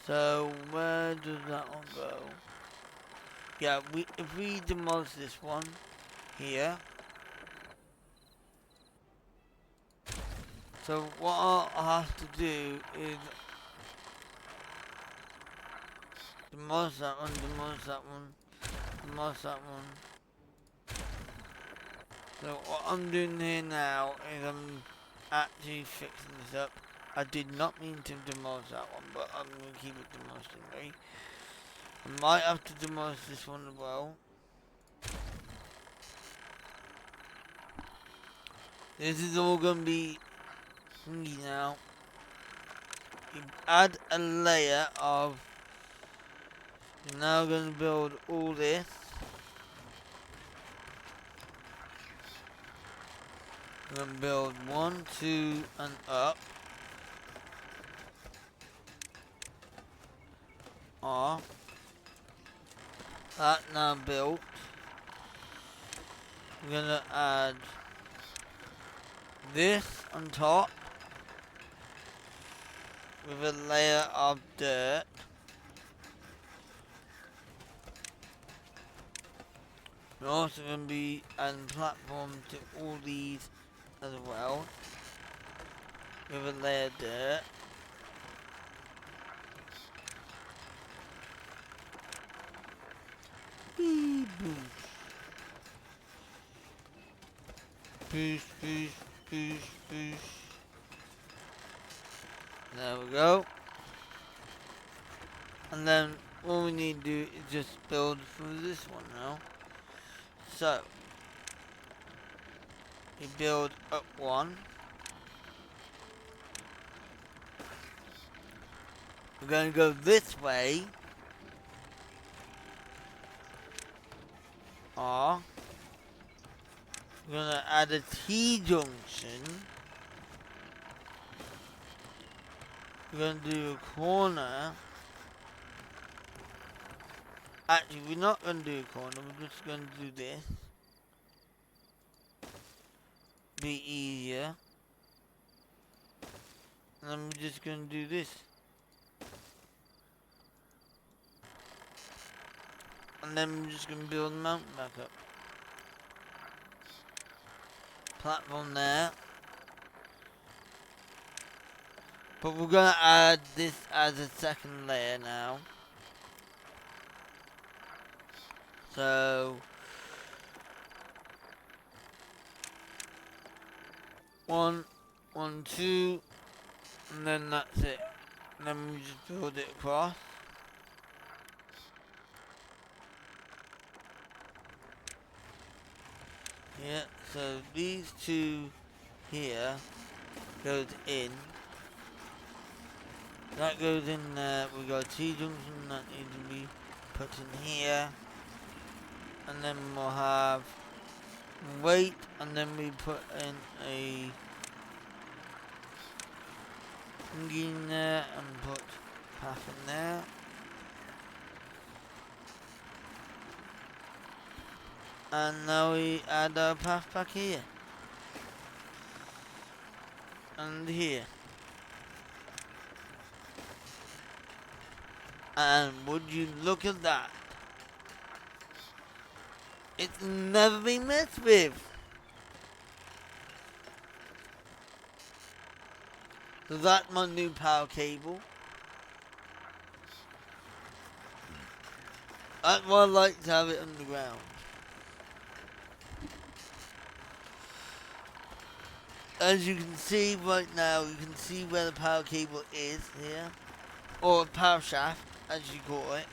So, where does that one go? Yeah, if we demolish this one here. So what I'll have to do is demolish that one, demolish that one, demolish that one. So what I'm doing here now is I'm actually fixing this up. I did not mean to demolish that one, but I'm going to keep it demolished anyway. I might have to demolish this one as well. This is all gonna be thingy now. You add a layer of. You're now gonna build all this. We're gonna build 1, 2, and up. R. That now built. We're gonna add this on top with a layer of dirt. We're also gonna be adding platform to all these as well with a layer of dirt. Boosh, boosh, boosh, boosh, boosh. There we go. And then all we need to do is just build through this one now. So, we build up one. We're going to go this way. R. We're going to add a T-junction. We're going to do a corner. Actually, we're not going to do a corner. We're just going to do this. Be easier. And then we're just going to do this. And then we're just going to build the mountain back up. Platform there. But we're going to add this as a second layer now. So, 1, 1, 2, and then that's it. And then we just build it across. Yeah, so these two here goes in. That goes in there. We got a T-junction that needs to be put in here. And then we'll have weight, and then we put in a thingy in there and put path in there. And now we add our path back here. And here. And would you look at that? It's never been messed with. So that's my new power cable. That's why I like to have it underground. As you can see right now, you can see where the power cable is here. Or power shaft, as you call it.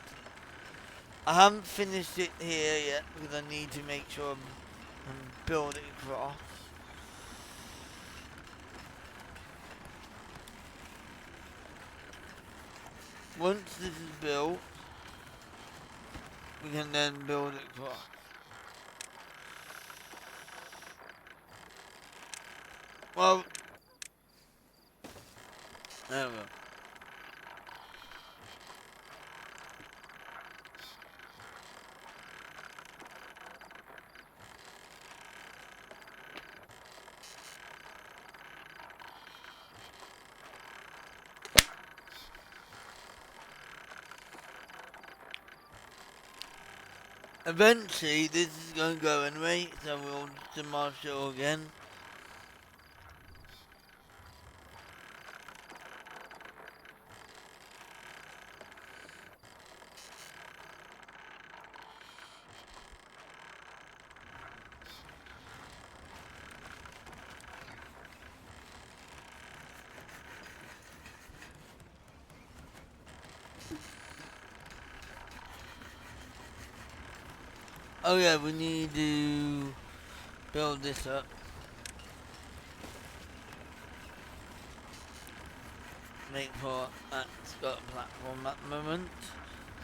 I haven't finished it here yet because I need to make sure I build it across. Once this is built, we can then build it across. Well, there we go. Eventually, this is going to go anyway, so we'll demolish it all again. Oh yeah, we need to build this up. make sure that's got a platform at the moment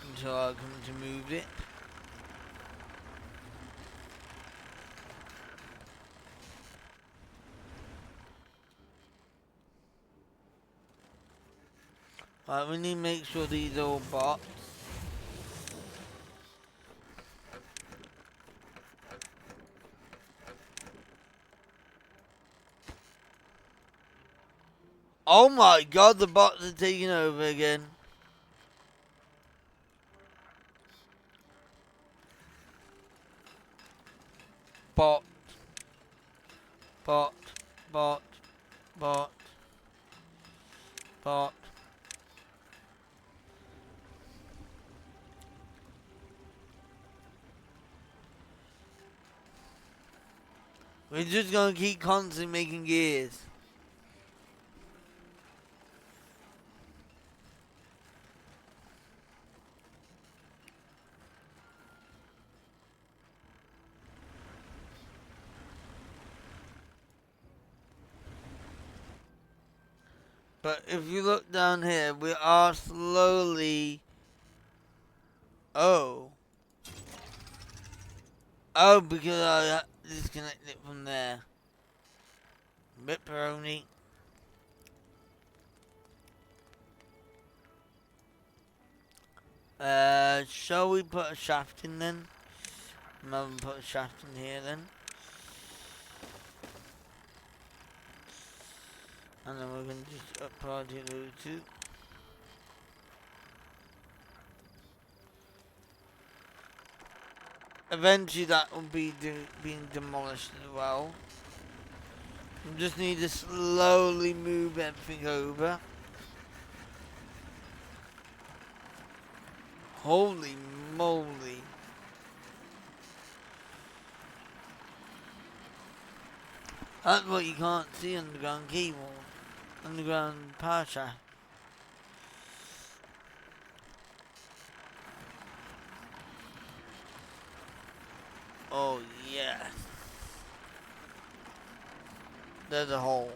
until I come to move it. Right, we need to make sure these are all bots. Oh my god, the bots are taking over again. Bot, bot, bot, bot, bot. We're just gonna keep constantly making gears. But if you look down here, we are slowly... Oh. Oh, because I disconnected it from there. Ripperoni. Shall we put a shaft in then? Maybe put a shaft in here then. And then we're going to just up priority route 2. Eventually that will be being demolished as well. We just need to slowly move everything over. Holy moly. That's what you can't see underground cable. Underground power shaft. Oh yes. There's a hole.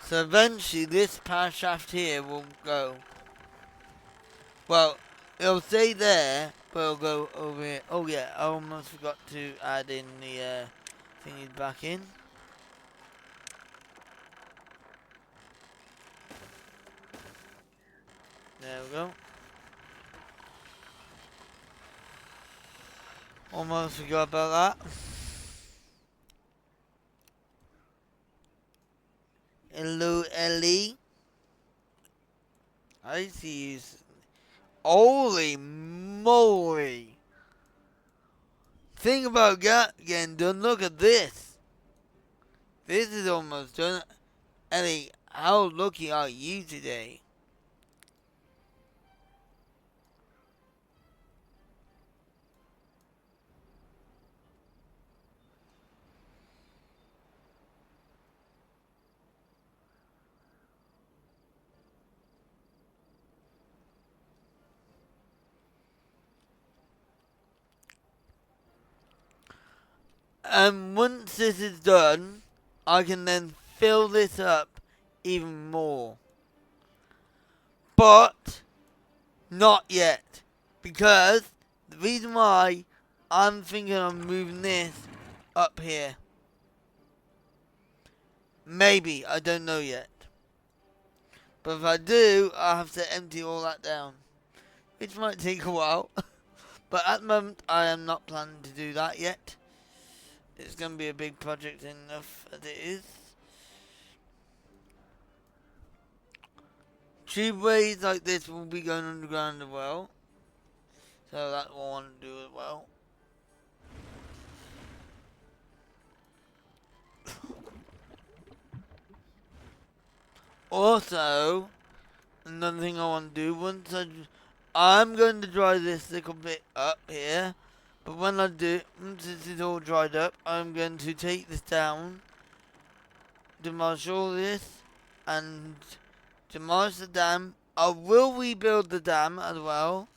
So eventually this power shaft here will go. Well, it'll stay there, but it'll go over here. Oh yeah, I almost forgot to add in the thingies back in. There we go. Almost forgot about that. Hello, Ellie. I see you. Holy moly. Think about getting done. Look at this. This is almost done. Ellie, how lucky are you today? And once this is done, I can then fill this up even more. But not yet. Because the reason why I'm thinking of moving this up here. Maybe, I don't know yet. But if I do, I'll have to empty all that down. Which might take a while. But at the moment, I am not planning to do that yet. It's going to be a big project enough as it is. Tubeways like this will be going underground as well. So that's what I want to do as well. Also, another thing I want to do, I'm going to dry this little bit up here. But when I do, once this is all dried up, I'm going to take this down, demolish all this, and demolish the dam. I will rebuild the dam as well,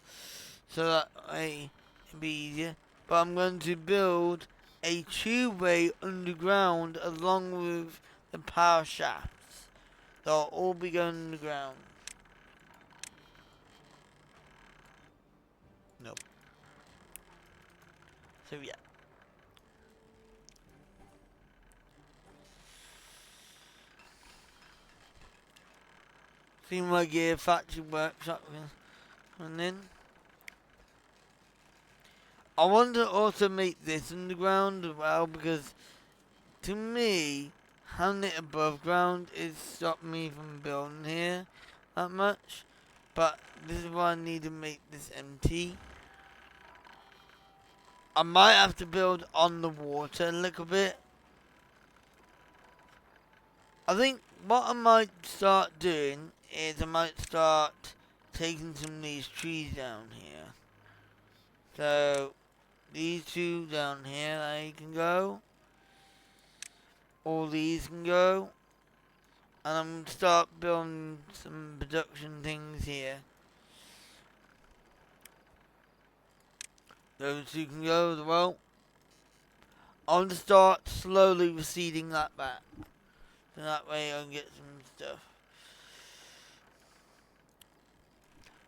so that way it'll be easier. But I'm going to build a tubeway underground along with the power shafts. They'll all be going underground. Nope. So yeah. Seems like a factory workshop and then I want to also make this underground as well because to me having it above ground is stopping me from building here that much. But this is why I need to make this empty. I might have to build on the water a little bit. I think what I might start doing is I might start taking some of these trees down here. So these two down here, they can go. All these can go. And I'm going to start building some production things here. Those two can go as well. I'm going to start slowly receding that back. So that way I can get some stuff.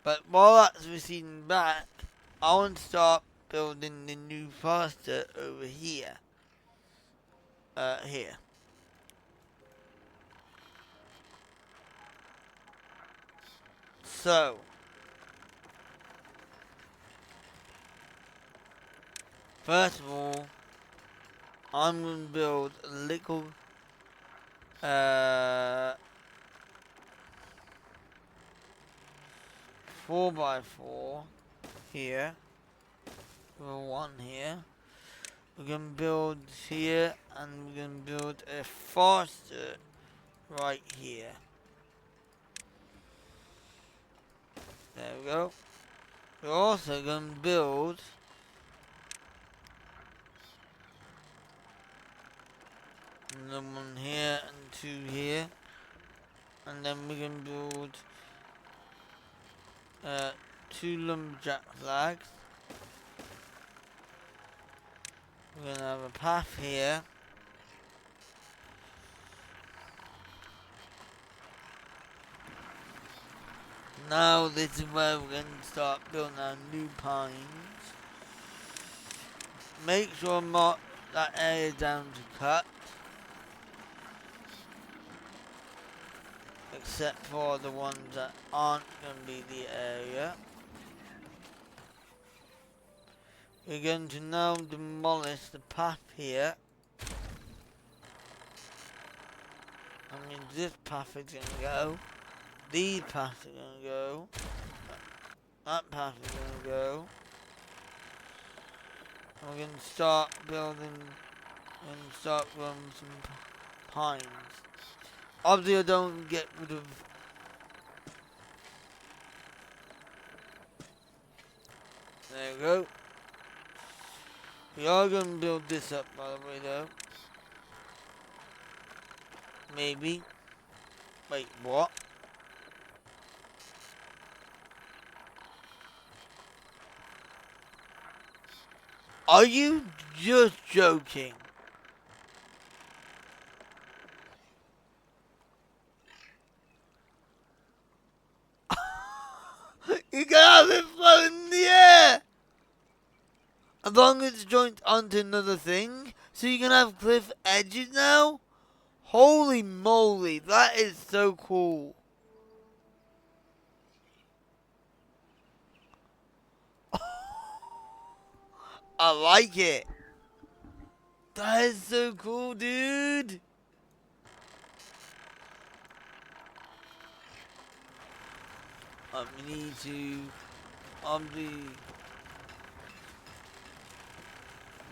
But while that's receding back, I want to start building the new faster over here. Here. So, first of all, I'm going to build a little 4x4 here. One here. We're going to build here and we're going to build a faster right here. There we go. We're also going to build another one here and two here. And then we're going to build two lumberjack flags. We're going to have a path here. Now this is where we're going to start building our new pines. Make sure I mark that area down to cut. Except for the ones that aren't going to be the area. We're going to now demolish the path here. I mean, this path is going to go. These paths are going to go. That path is going to go. And we're going to start building and start growing some pines. Obviously I don't get rid of there we go. We are going to build this up by the way though. Maybe. Wait, what? Are you just joking? You can have it float in the air! As long as it's joined onto another thing. So you can have cliff edges now? Holy moly, that is so cool. I like it. That is so cool, dude. We need to be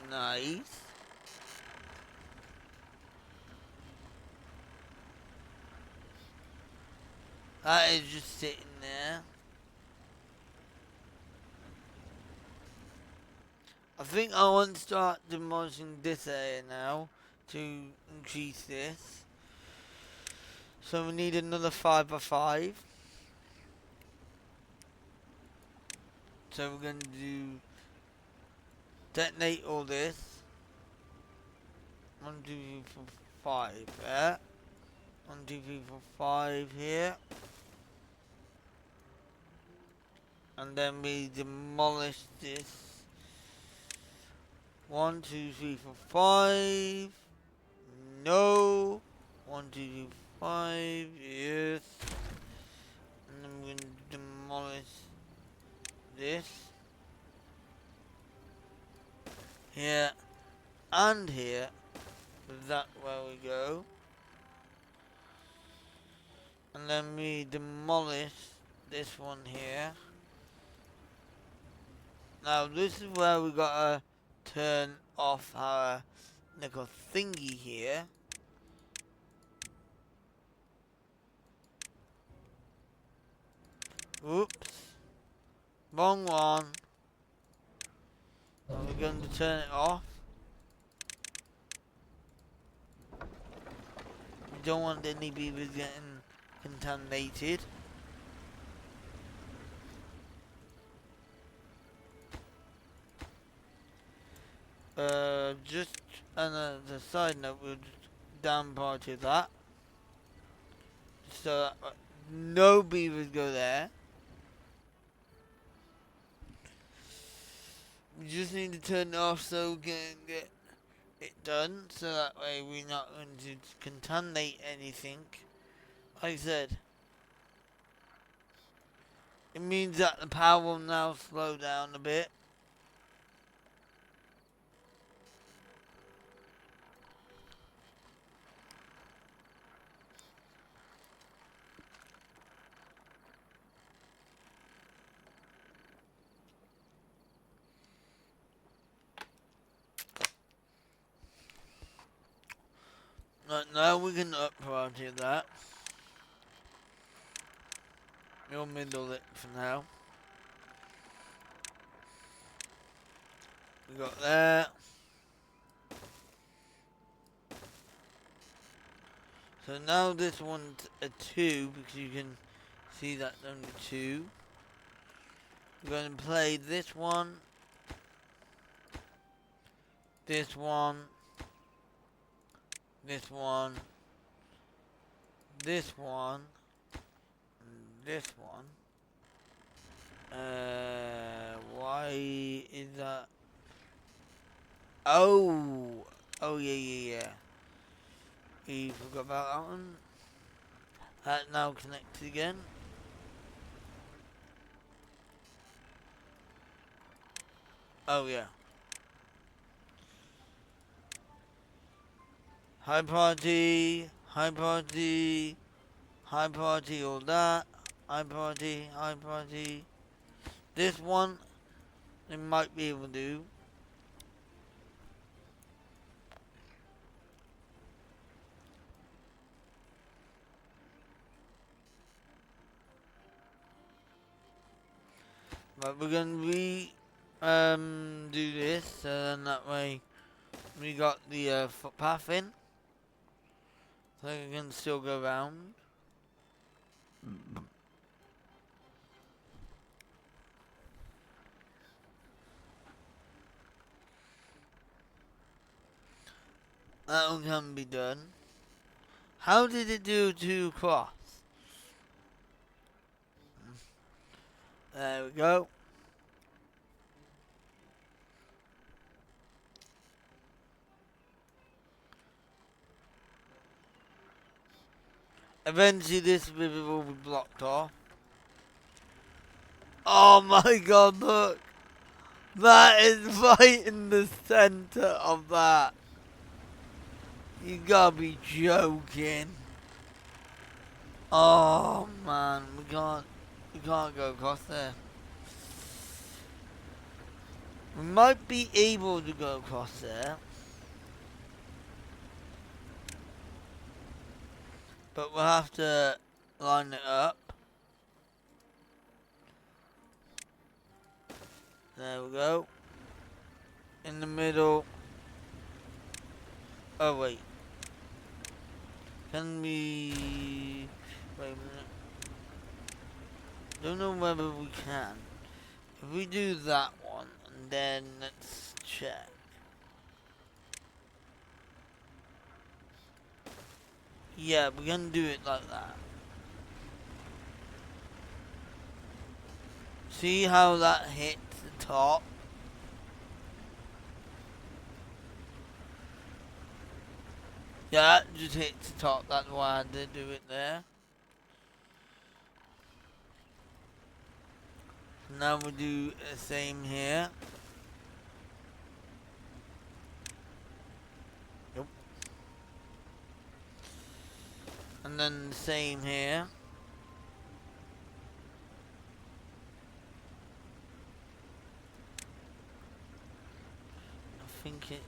nice. That is just sitting there. I think I want to start demolishing this area now to increase this. So we need another 5x5. So we're going to do detonate all this. 1, 2, 3, 4, 5 there. 1, 2, 3, 4, 5 here. And then we demolish this. 1, 2, 3, 4, 5. No. 1, 2, 3, 5. Yes. And then we're going to demolish this. Here. And here. That's where we go. And then we demolish this one here. Now this is where we gotta turn off our little thingy here. Oops. Wrong one. And we're going to turn it off. We don't want any beavers getting contaminated. Just another side note, we'll just down part of that. So that no beavers go there. We just need to turn it off so we can get it done. So that way we're not going to contaminate anything. Like I said, it means that the power will now slow down a bit. Right, now we can up-party that. We'll middle it for now. We got that. So now this one's a 2 because you can see that's only 2. We're going to play this one, this one, this one, this one, and this one. Why is that? Oh, yeah. We forgot about that one. That now connects again. Oh yeah. High party, high party, high party, all that. High party, high party. This one, they might be able to do. But we're gonna do this, so then that way we got the footpath in. So we can still go around. That one can be done. How did it do to cross? There we go. Eventually this river will be blocked off. Oh my god, look! That is right in the center of that. You gotta be joking. Oh man, we can't go across there. We might be able to go across there. But we'll have to line it up. There we go. In the middle. Oh wait. Can we... Wait a minute. Don't know whether we can. If we do that one, and then let's check. Yeah, we're gonna do it like that. See how that hits the top? Yeah, that just hits the top. That's why I had to do it there. Now we do the same here. Yep. And then the same here. I think it's...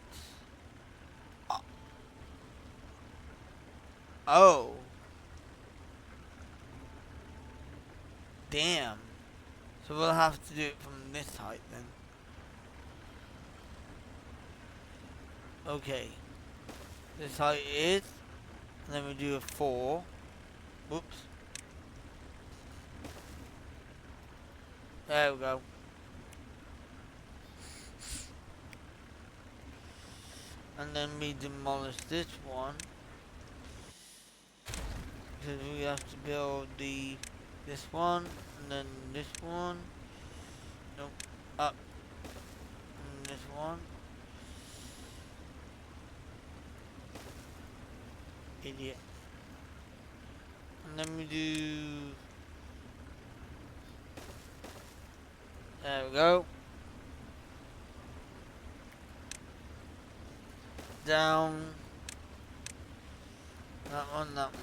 Oh. Damn. So we'll have to do it from this height then. Okay. This height is. And then we do a 4. Whoops. There we go. And then we demolish this one. Because we have to build this one. And then this one. Nope. Up. And this one. Idiot. And then we do... There we go. Down. That one, that one.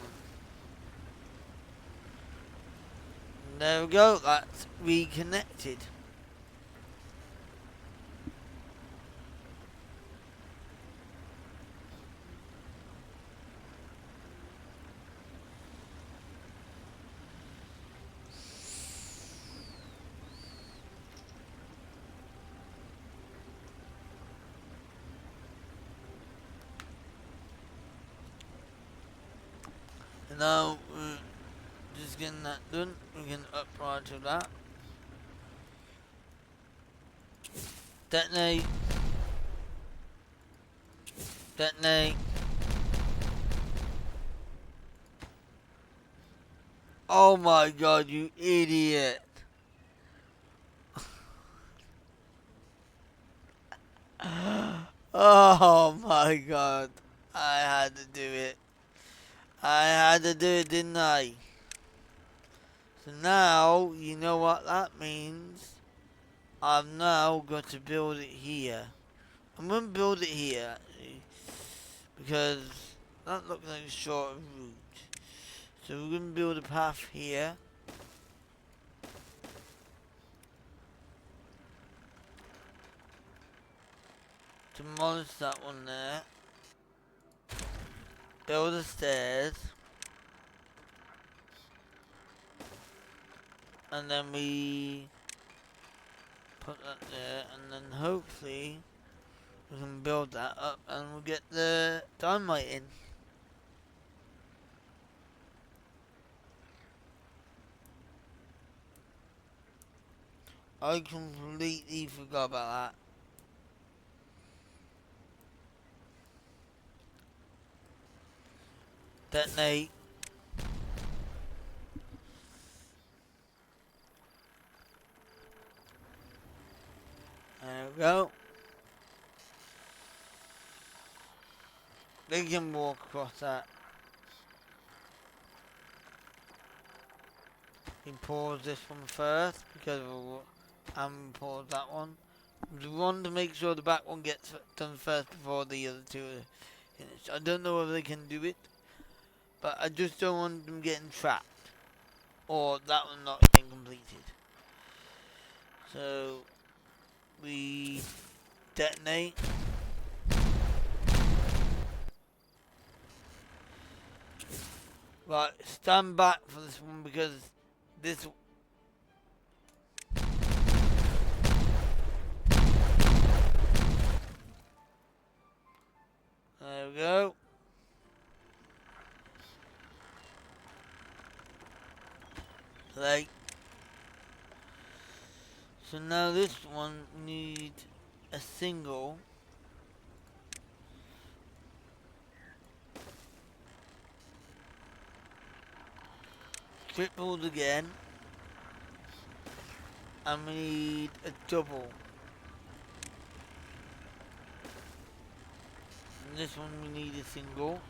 And there we go. That's reconnected. And now we're just getting that done. We can upright to that. Detonate. Detonate. Oh my god, you idiot. Oh my god. I had to do it. I had to do it, didn't I? So now, you know what that means? I've now got to build it here. I'm going to build it here, actually, because that looks like a short route. So we're going to build a path here. Demolish that one there. Build the stairs. And then we put that there, and then hopefully we can build that up and we'll get the dynamite in. I completely forgot about that. Detonate. There we go. They can walk across that. We pause this one first because and pause that one. We want to make sure the back one gets done first before the other two are finished. I don't know whether they can do it, but I just don't want them getting trapped or that one not getting completed. So we detonate. Right, stand back for this one because this... There we go. Play. So now this one needs a single. tripled again. And we need a double. And this one we need a single.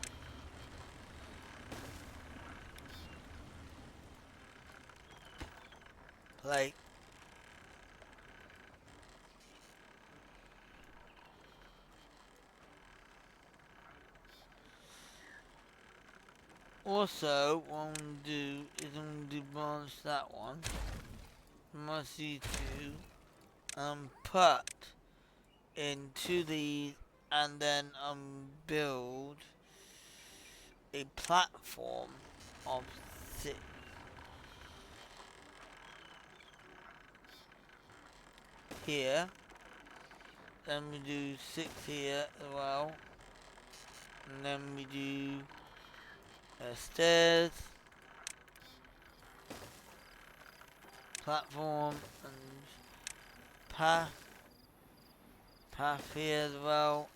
Play. Also, what I'm going to do is I'm going to demolish that one. My C2. And put into these and then build a platform of 6 here. Then we do 6 here as well. And then we do stairs, platform, and path here as well.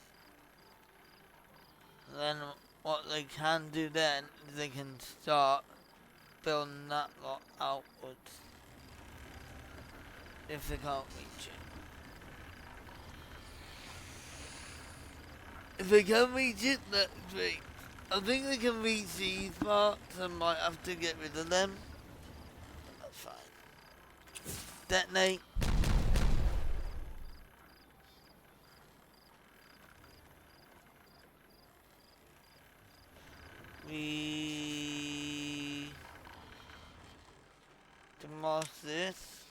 And then what they can do then is they can start building that lot outwards if they can't reach it. If they can reach it, that's great. I think they can reach these parts. I might have to get rid of them. That's fine. Detonate. We demolish this.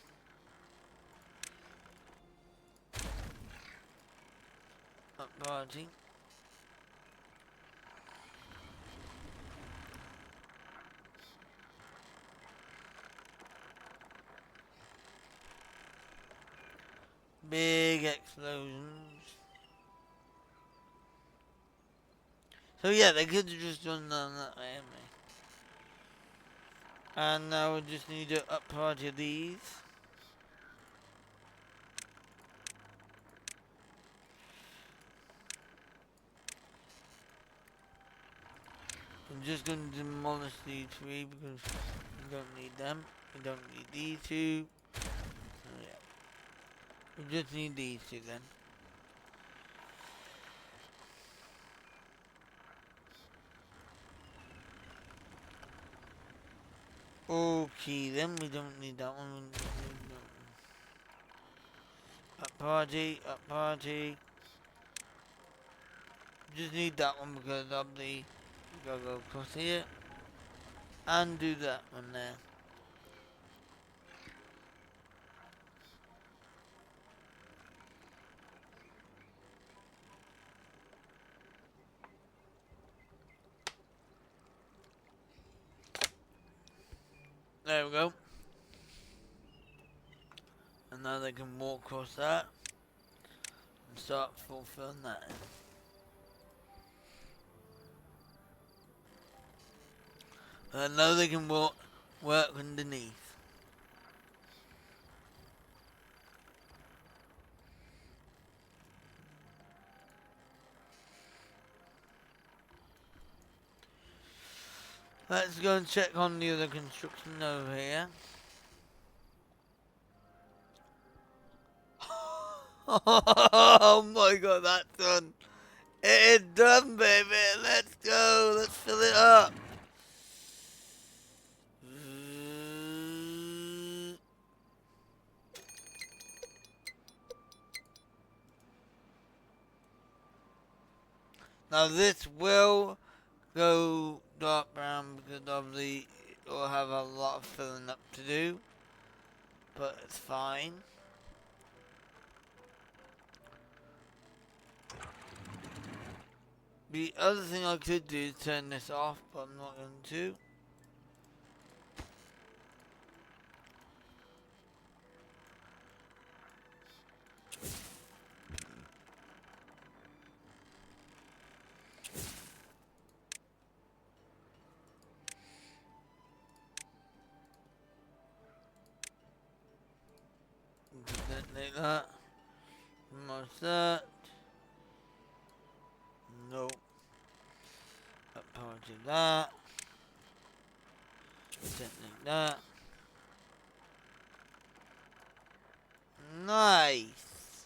Upgrading. Big explosions. So yeah, they could have just done that way, haven't they? And now we just need to up party these. I'm just going to demolish these 3 because we don't need them. We don't need these 2. Oh, yeah. We just need these 2 then. Okay, then we don't need that one. We need up party, up party. Just need that one because of the. Gotta go across here. And do that one there. There we go. And now they can walk across that and start fulfilling that. And now they can work underneath. Let's go and check on the other construction over here. Oh my god, that's done. It is done, baby. Let's go. Let's fill it up. Now this will go dark brown because obviously it will have a lot of filling up to do. But it's fine. The other thing I could do is turn this off, but I'm not going to. Detonate that. Demolish that. Nope. Up power to that. Detonate that. Nice.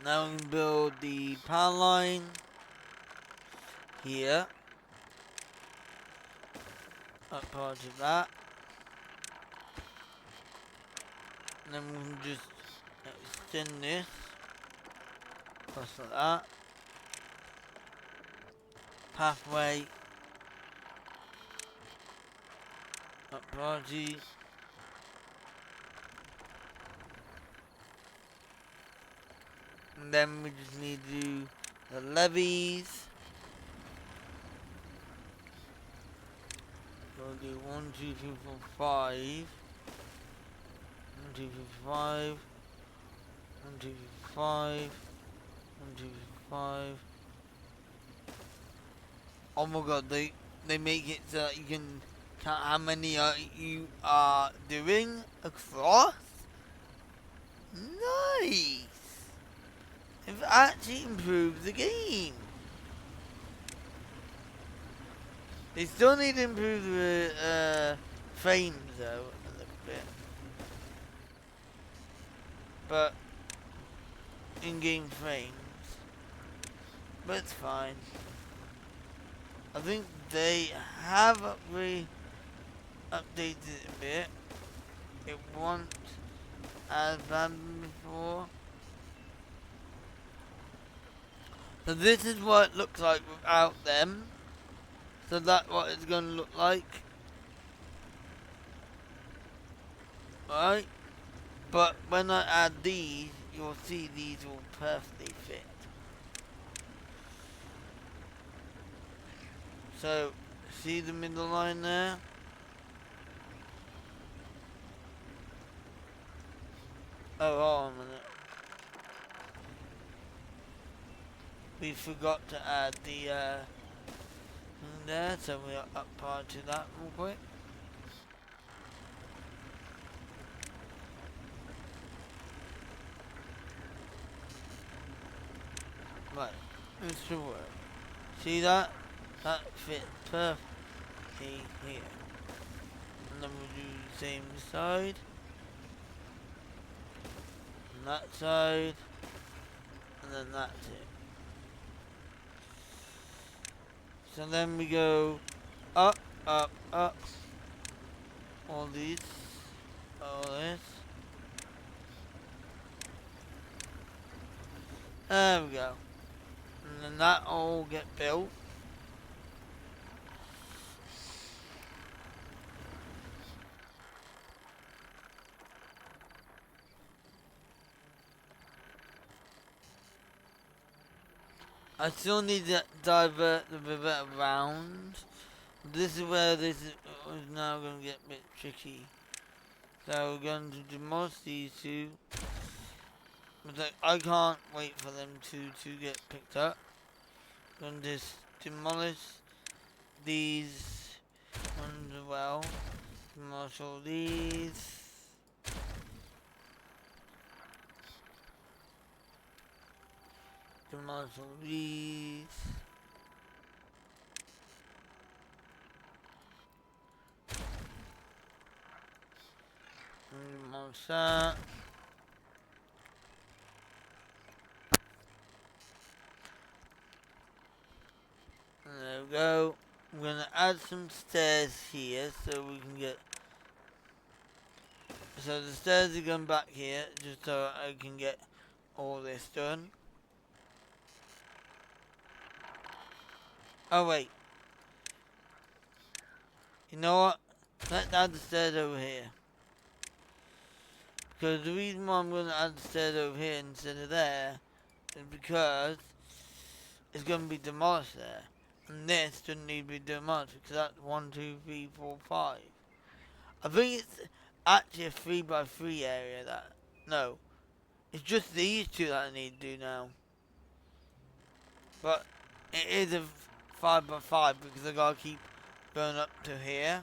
Now we can build the power line here. Up part of that. And then we can just extend this. Just like that. Pathway. Up party. And then we just need to do the levees. So we'll do 1, 2, 3, 4, 5. 1, 2, 3, 5. 1, 2, 3, 5. 1, 2, 3, 5. Oh my god, they make it so that you can count how many you are doing across. Nice! It actually improved the game. They still need to improve the frames though a little bit. But in-game frames. But it's fine. I think they have updated it a bit. It wasn't as bad before. So this is what it looks like without them. So that's what it's going to look like. Right? But when I add these, you'll see these will perfectly fit. So, see the middle line there? Oh, hold on a minute. We forgot to add the thing there, so we'll up part to that real quick. Right, this should work. See that? That fits perfectly here. And then we'll do the same side. And that side. And then that's it. So then we go up, up, up. All these. All this. There we go. And then that all get built. I still need to divert the river around. This is where this is now going to get a bit tricky. So we're going to demolish these two. But I can't wait for them to get picked up. I'm going to just demolish these ones as well. Demolish all these. Demolish all these. Demolish that. And there we go. I'm going to add some stairs here so we can get... So the stairs are going back here just so I can get all this done. Oh wait. You know what? Let's add the stairs over here. Because the reason why I'm going to add the stairs over here instead of there is because it's going to be demolished there. And this doesn't need to be demolished because that's 1, 2, 3, 4, 5. I think it's actually a 3x3 area that... No. It's just these two that I need to do now. But it is a 5x5 because I gotta keep going up to here.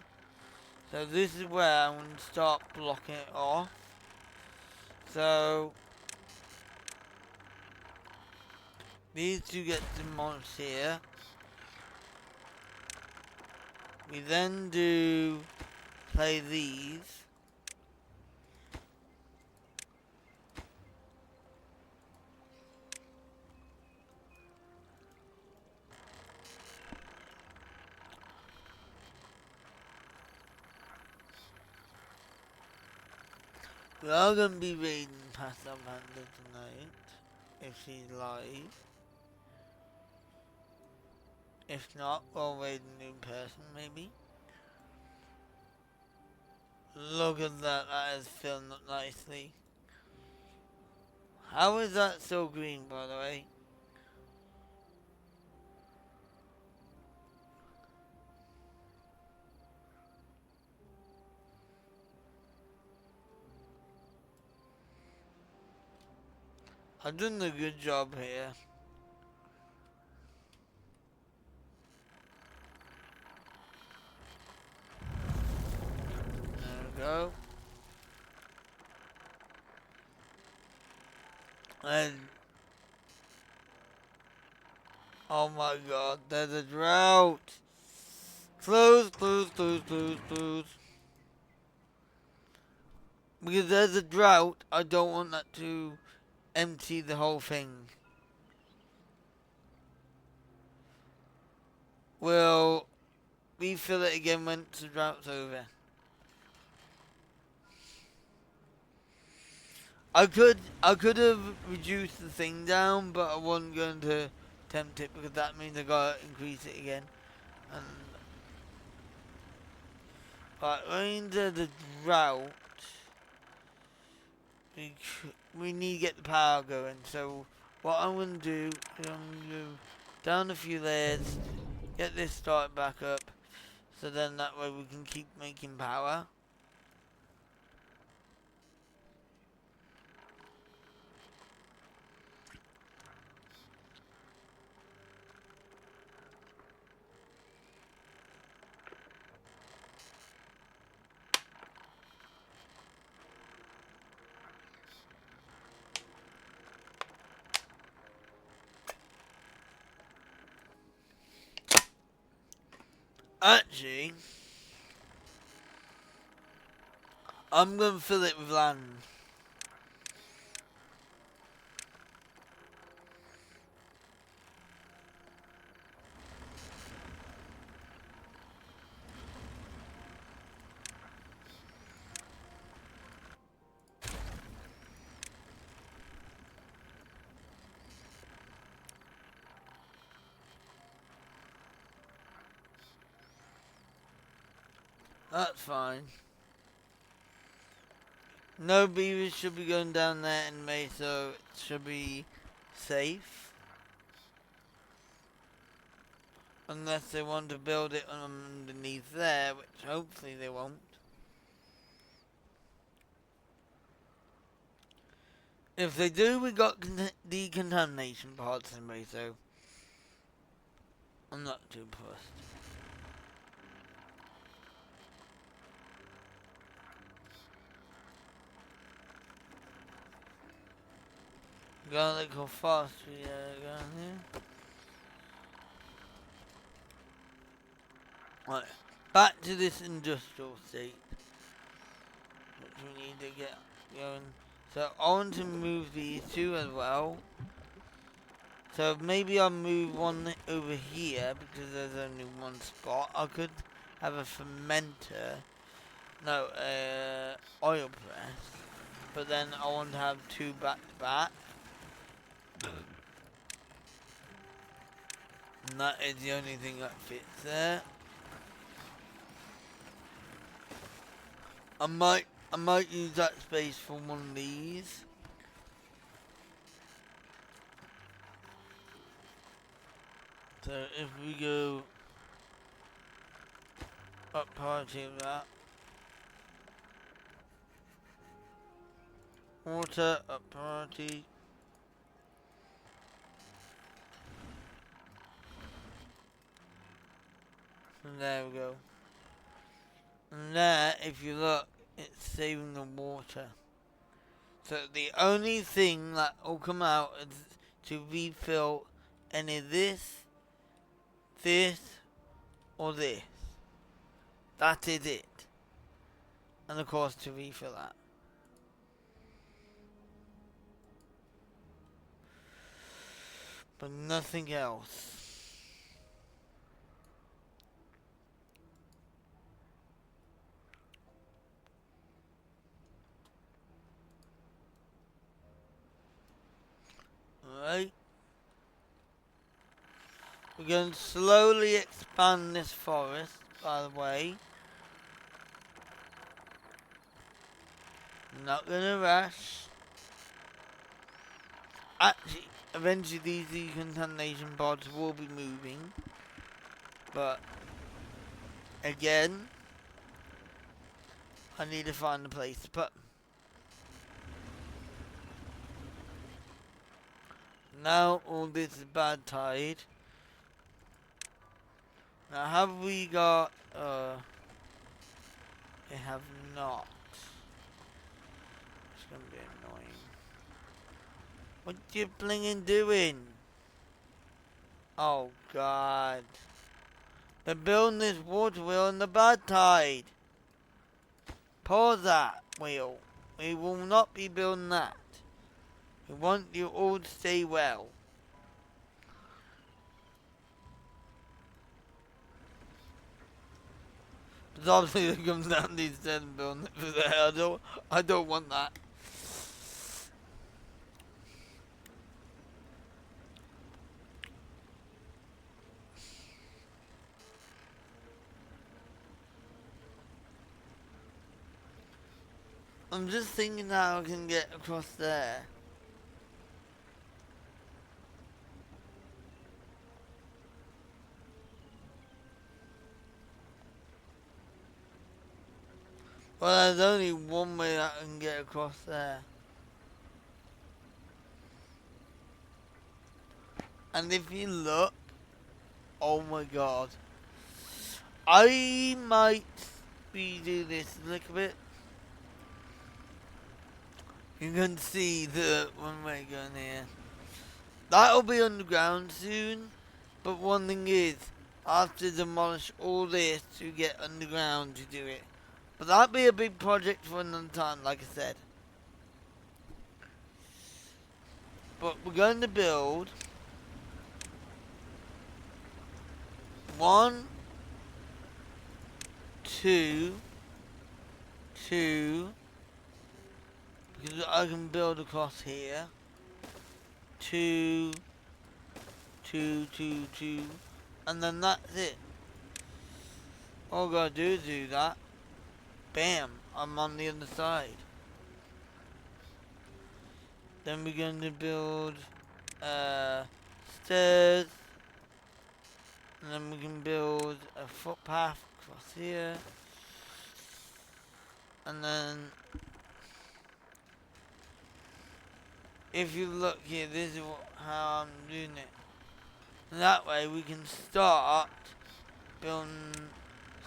So this is where I'm going to start blocking it off. So these two get demolished here. We then do play these. We are going to be reading past our Panda tonight, if she's live. If not, we'll read a new person, maybe. Look at that, that is filmed up nicely. How is that so green, by the way? I've done a good job here. There we go. And oh my god, there's a drought. Close. Because there's a drought, I don't want that to empty the whole thing. We'll refill it again once the drought's over. I could have reduced the thing down, but I wasn't going to attempt it because that means I gotta increase it again. And right, into the drought, we need to get the power going. So what I'm gonna do is I'm gonna go down a few layers, get this started back up, so then that way we can keep making power. Actually, I'm gonna fill it with land. That's fine. No beavers should be going down there in May, so it should be safe. Unless they want to build it underneath there, which hopefully they won't. If they do, we got decontamination pods in May, so I'm not too fussed. Gotta look how fast we are going here. Right, back to this industrial state, which we need to get going. So I want to move these two as well. So maybe I'll move one over here because there's only one spot. I could have a fermenter, no, oil press, but then I want to have two back to back. And that is the only thing that fits there. I might use that space for one of these. So if we go up party of that, water up party. And there we go. And there, if you look, it's saving the water. So the only thing that will come out is to refill any of this, or this. That is it. And of course to refill that. But nothing else. Alright. We're going to slowly expand this forest, by the way. Not gonna rush. Actually, eventually these decontamination pods will be moving. But, again, I need to find a place to put them. Now all this is bad tide. Now have we got, they have not. It's gonna be annoying. What you blingin' doing? Oh god. They're building this water wheel in the bad tide. Pause that wheel. We will not be building that. We want you all to stay well. But obviously it comes down to these 7 building it for there. I don't want that. I'm just thinking how I can get across there. Well, there's only one way I can get across there. And if you look, oh my god. I might redo this a little bit. You can see the runway going here. That'll be underground soon. But one thing is, I have to demolish all this to get underground to do it. But that'll be a big project for another time, like I said. But we're going to build 1, 2, 2, because I can build across here. 2, 2, 2, 2, and then that's it. All I gotta do is do that. Bam, I'm on the other side. Then we're going to build stairs, and then we can build a footpath across here, and then if you look here, this is how I'm doing it. And that way we can start building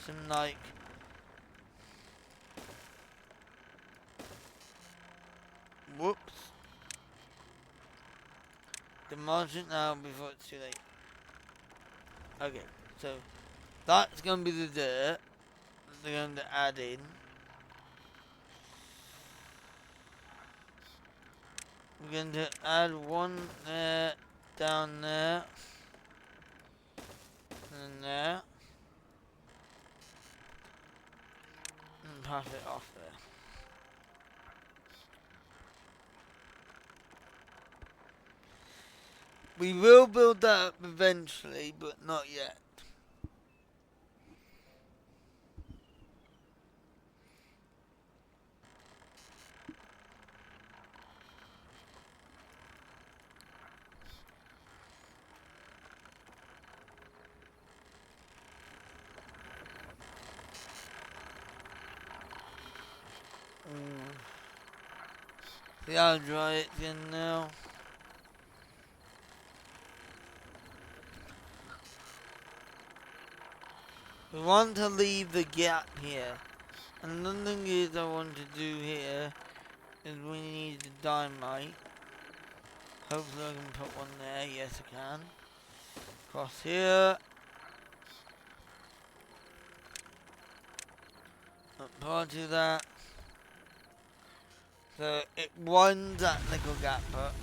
some like whoops. Demolish it now before it's too late. Okay, so that's gonna be the dirt that they're going to add in. We're going to add one there, down there, and there, and pass it off there. We will build that up eventually, but not yet. See how dry it's in now? We want to leave the gap here. And another thing is I want to do here is we need the dynamite. Hopefully I can put one there. Yes, I can. Across here. Prior to that, so it widens that little gap up.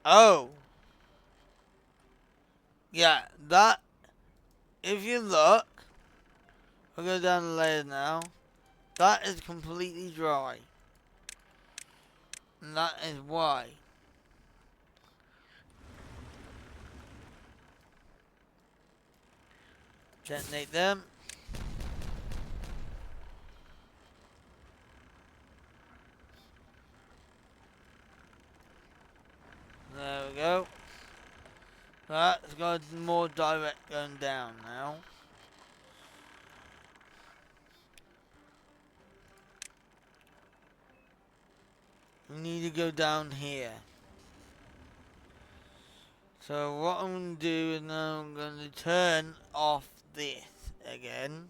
Oh! Yeah, that, if you look, I'll go down the layers now. That is completely dry. And that is why. Detonate them. There we go. That's got more direct going down now. We need to go down here. So what I'm going to do is now I'm going to turn off this again.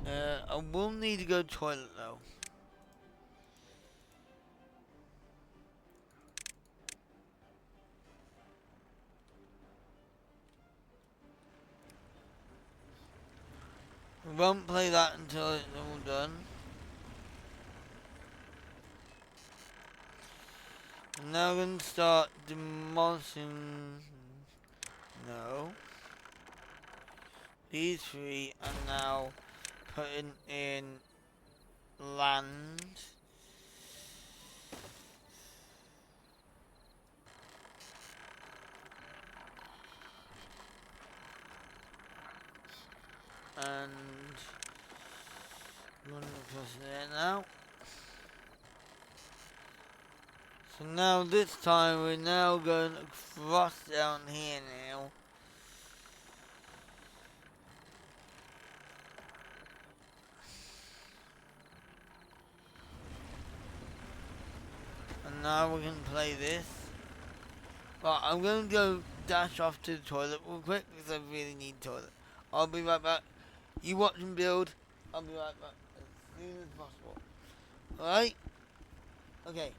I will need to go to the toilet though. We won't play that until it's all done. I'm now going to start demolishing. No. These three are now putting in land. And run across there now. So now this time we're now going across down here now. And now we can play this. But I'm going to go dash off to the toilet real quick because I really need toilet. I'll be right back. You watch and build. I'll be right back as soon as possible. Alright? Okay.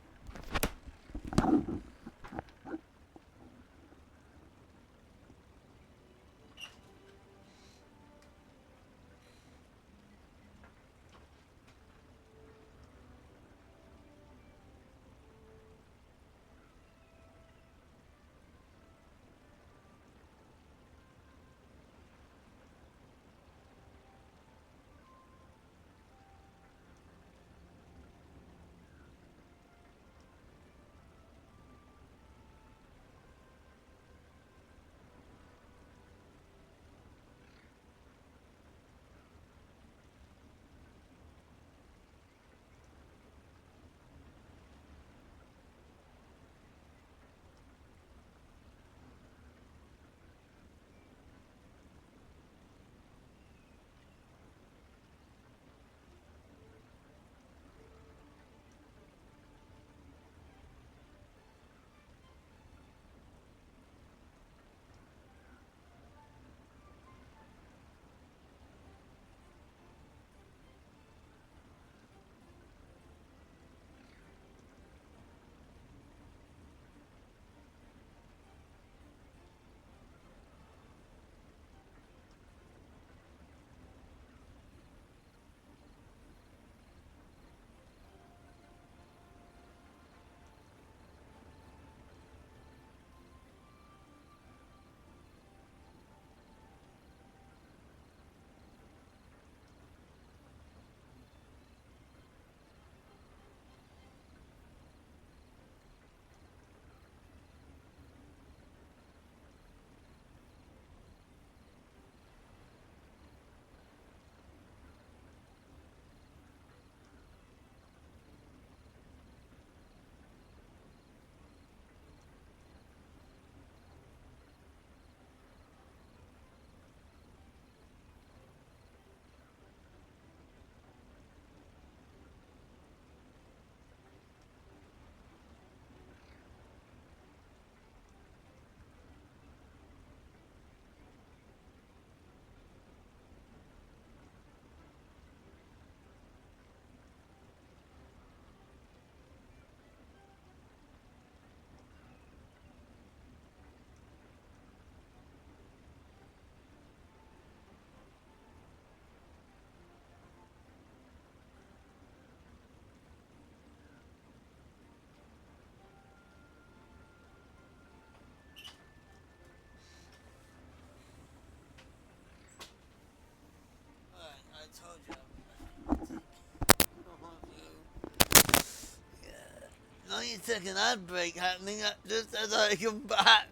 30-second ad break happening just as I come back.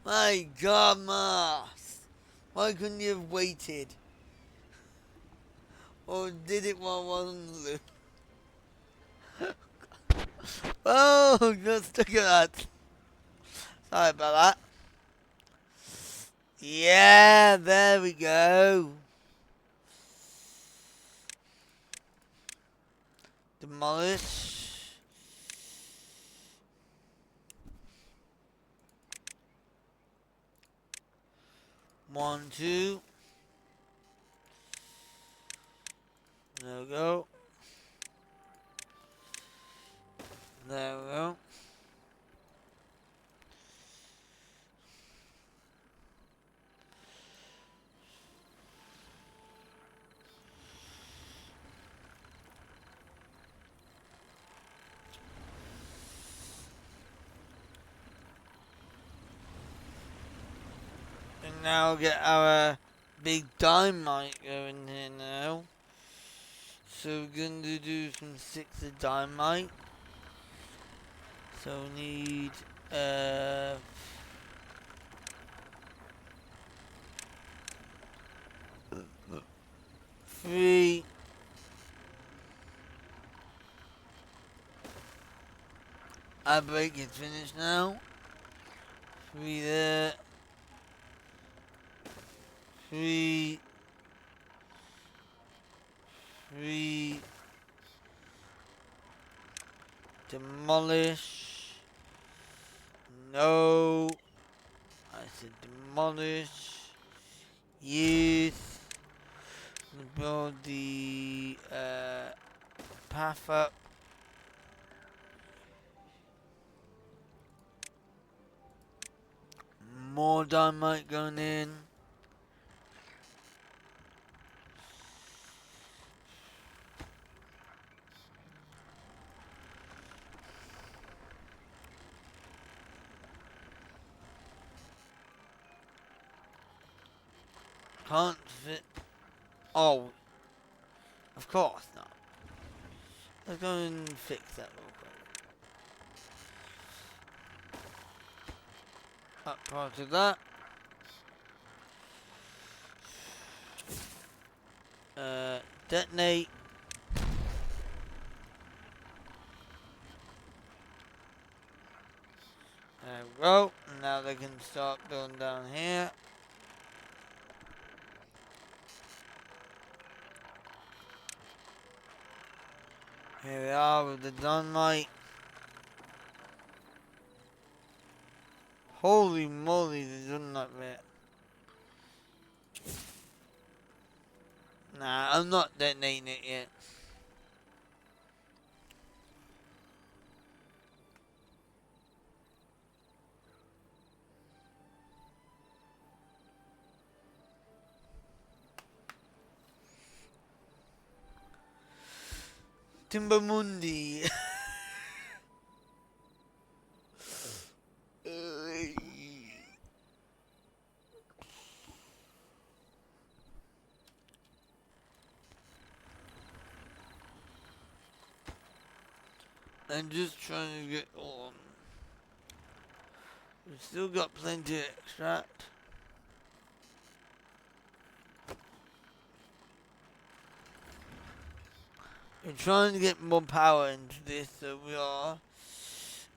My God, Mars. Why couldn't you have waited? Or did it while I wasn't loose? Oh, just look at that. Sorry about that. Yeah, there we go. Demolish. One, two. There we go. There we go. And now we'll get our big dynamite going here now. So we're going to do some 6 of dynamite. So we need 3. Our break is finished now. 3 there. 3. 3. Demolish. No. I said demolish. Use. Build the path up. More dynamite going in. Can't fit. Oh, of course not. Let's go and fix that real quick. Up part of that. Detonate. There we go. Now they can start building down here. Here we are with the dynamite. Holy moly, they're done that bit. Nah, I'm not detonating it yet. Timbermundi. I'm just trying to get on. We've still got plenty to extract. We're trying to get more power into this, so we are.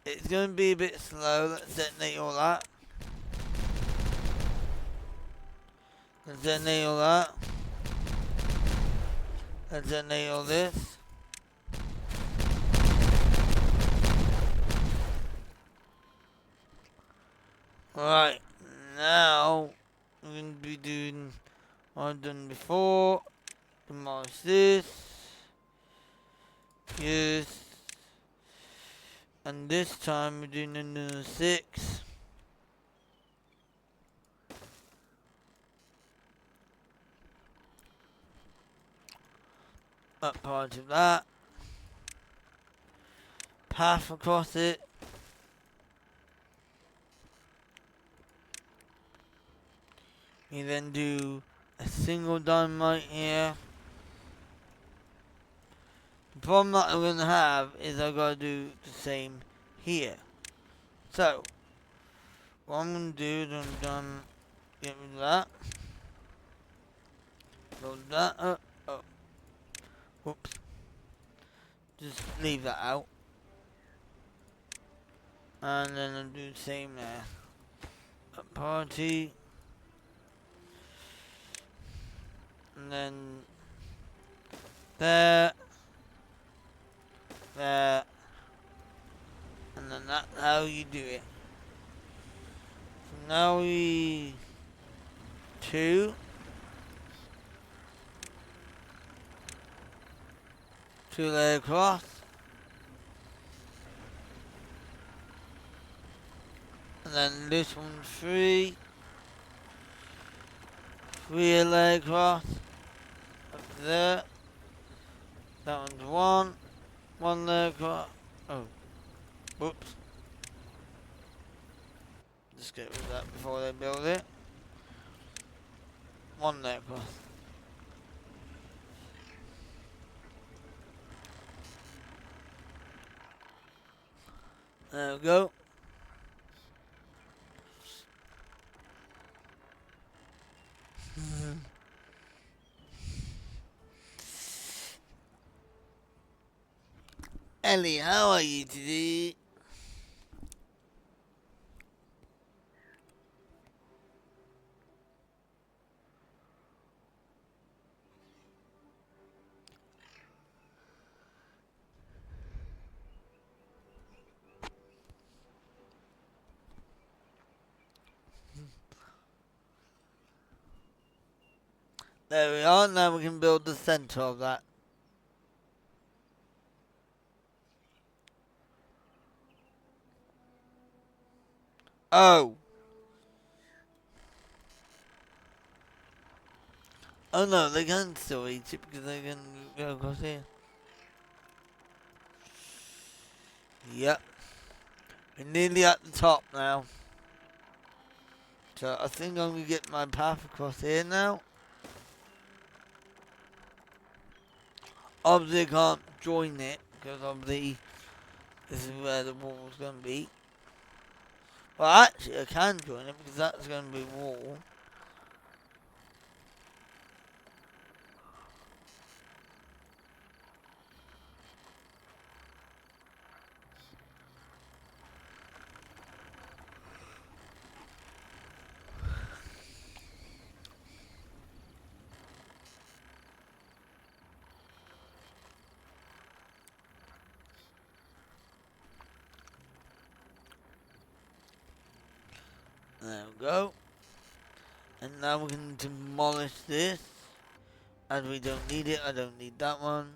It's going to be a bit slow. Let's detonate all that. Let's detonate all that. Let's detonate all this. Right, now we're going to be doing what I've done before. Demolish this. Yes. And this time we're doing another 6. Up part of that. Path across it. We then do a single dynamite here. The problem that I'm going to have is I've got to do the same here. So, what I'm going to do is I'm done, get rid of that. Load that up. Oh, whoops. Just leave that out. And then I'll do the same there. A party. And then there. There. And then that's how you do it. So now we... 2. 2 layer across. And then this one's 3. 3 layer across. Up to there. That one's 1. 1 layer across. Oh. Whoops. Just get rid of that before they build it. 1 layer across. There we go. Ellie, how are you today? There we are. Now we can build the center of that. Oh. Oh no, they can still eat it because they can go across here. Yep. We're nearly at the top now. So I think I'm going to get my path across here now. Obviously I can't join it because obviously this is where the wall's going to be. Well actually I can join it because that's going to be a wall. There we go. And now we can demolish this. As we don't need it, I don't need that one.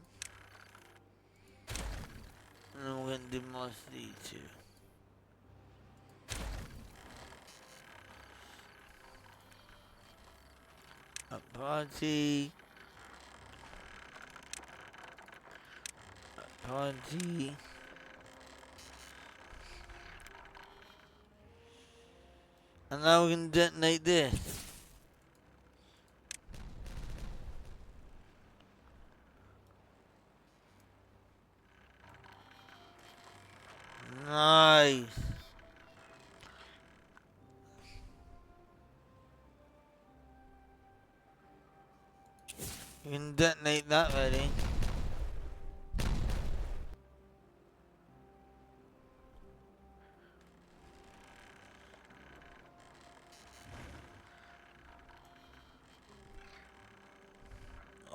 And then we're going to demolish these two. A party. A party. And now we can detonate this. Nice. You can detonate that ready.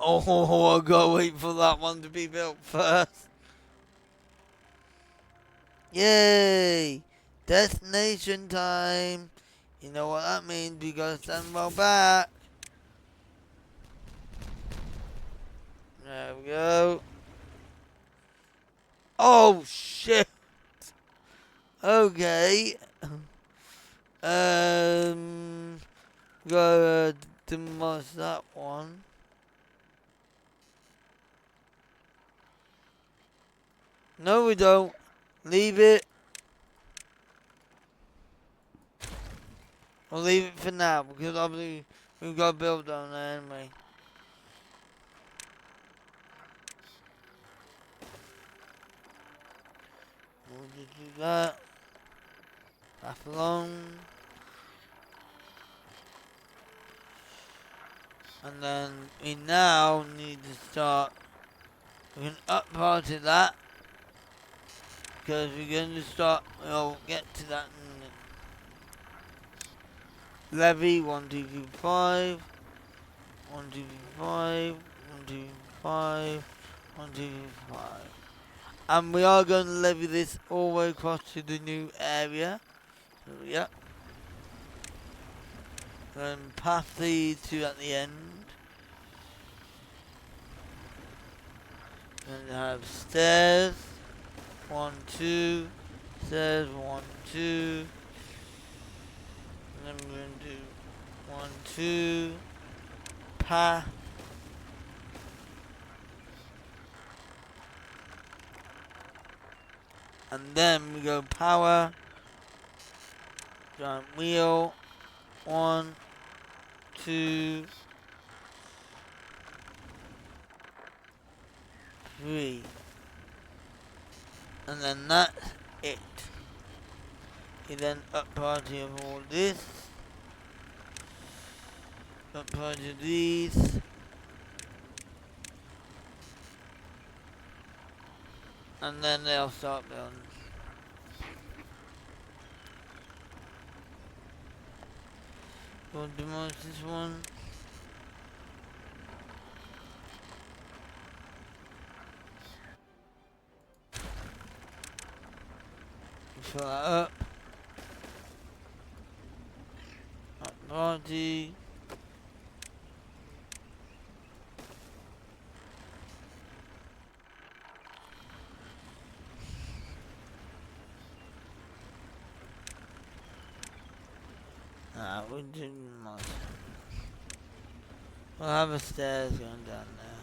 Oh, I gotta wait for that one to be built first. Yay! Destination time. You know what that means? We gotta stand well back. There we go. Oh shit. Okay. Gotta demolish that one. No, we don't. Leave it. We'll leave it for now because obviously we've got to build on there anyway. We'll just do that. Path along. And then we now need to start. We can up part of that. Because we're going to start. We'll get to that in levy. 1, 2, 3, 5. 1, 2, 3, 5. 1, 2, 3, 5. 1, 2, 3, 5. And we are going to levy this all the way across to the new area. So, yep. And pass these two at the end. And have stairs. 1, 2. Stairs. 1, 2. And then we're going to do 1, 2. Path. And then we go power. Giant wheel. 1, 2, 3. And then that's it. You then up party of all this. Up party of these. And then they'll start building. We'll demolish this one. Fill that up. Up party. We do not. We'll have a stairs going down there.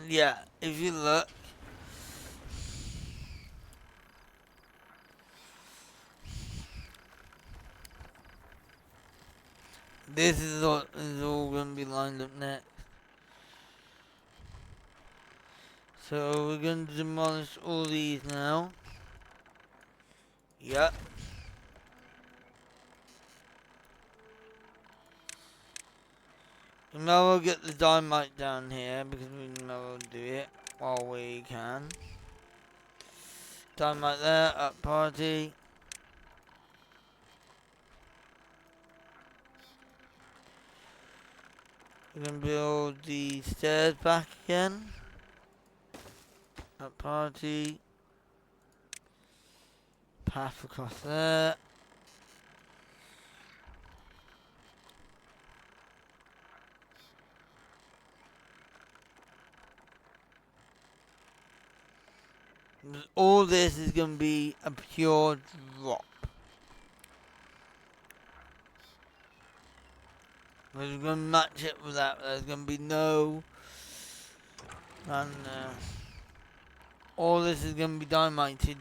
Yeah, if you look, this is all going to be lined up next. So we're going to demolish all these now. Yep. We might as well get the dynamite down here because we might as well do it while we can. Dynamite there, up party. We're going to build the stairs back again. Up party. Path across there. All this is going to be a pure drop. We're going to match it with that. There's going to be no... And all this is going to be dynamited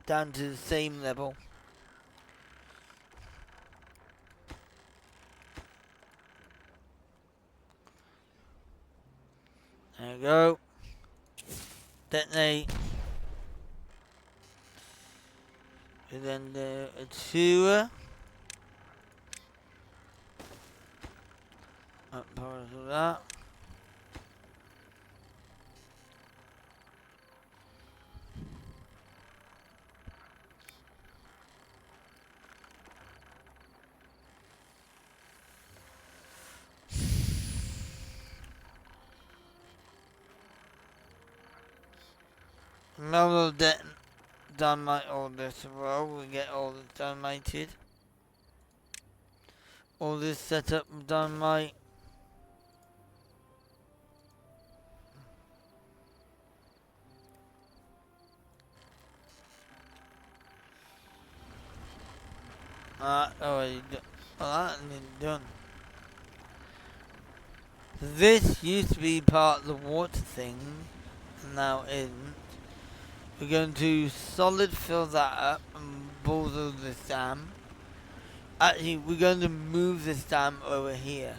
down to the same level. There we go. Detonate. And then a sewer. Up part of that. Now we'll dynamite all this as well. We get all this dynamited. all this setup with dynamite. Already done. Well, that ain't done. This used to be part of the water thing, and now isn't. We're going to solid fill that up and bulldoze this dam. Actually, we're going to move this dam over here.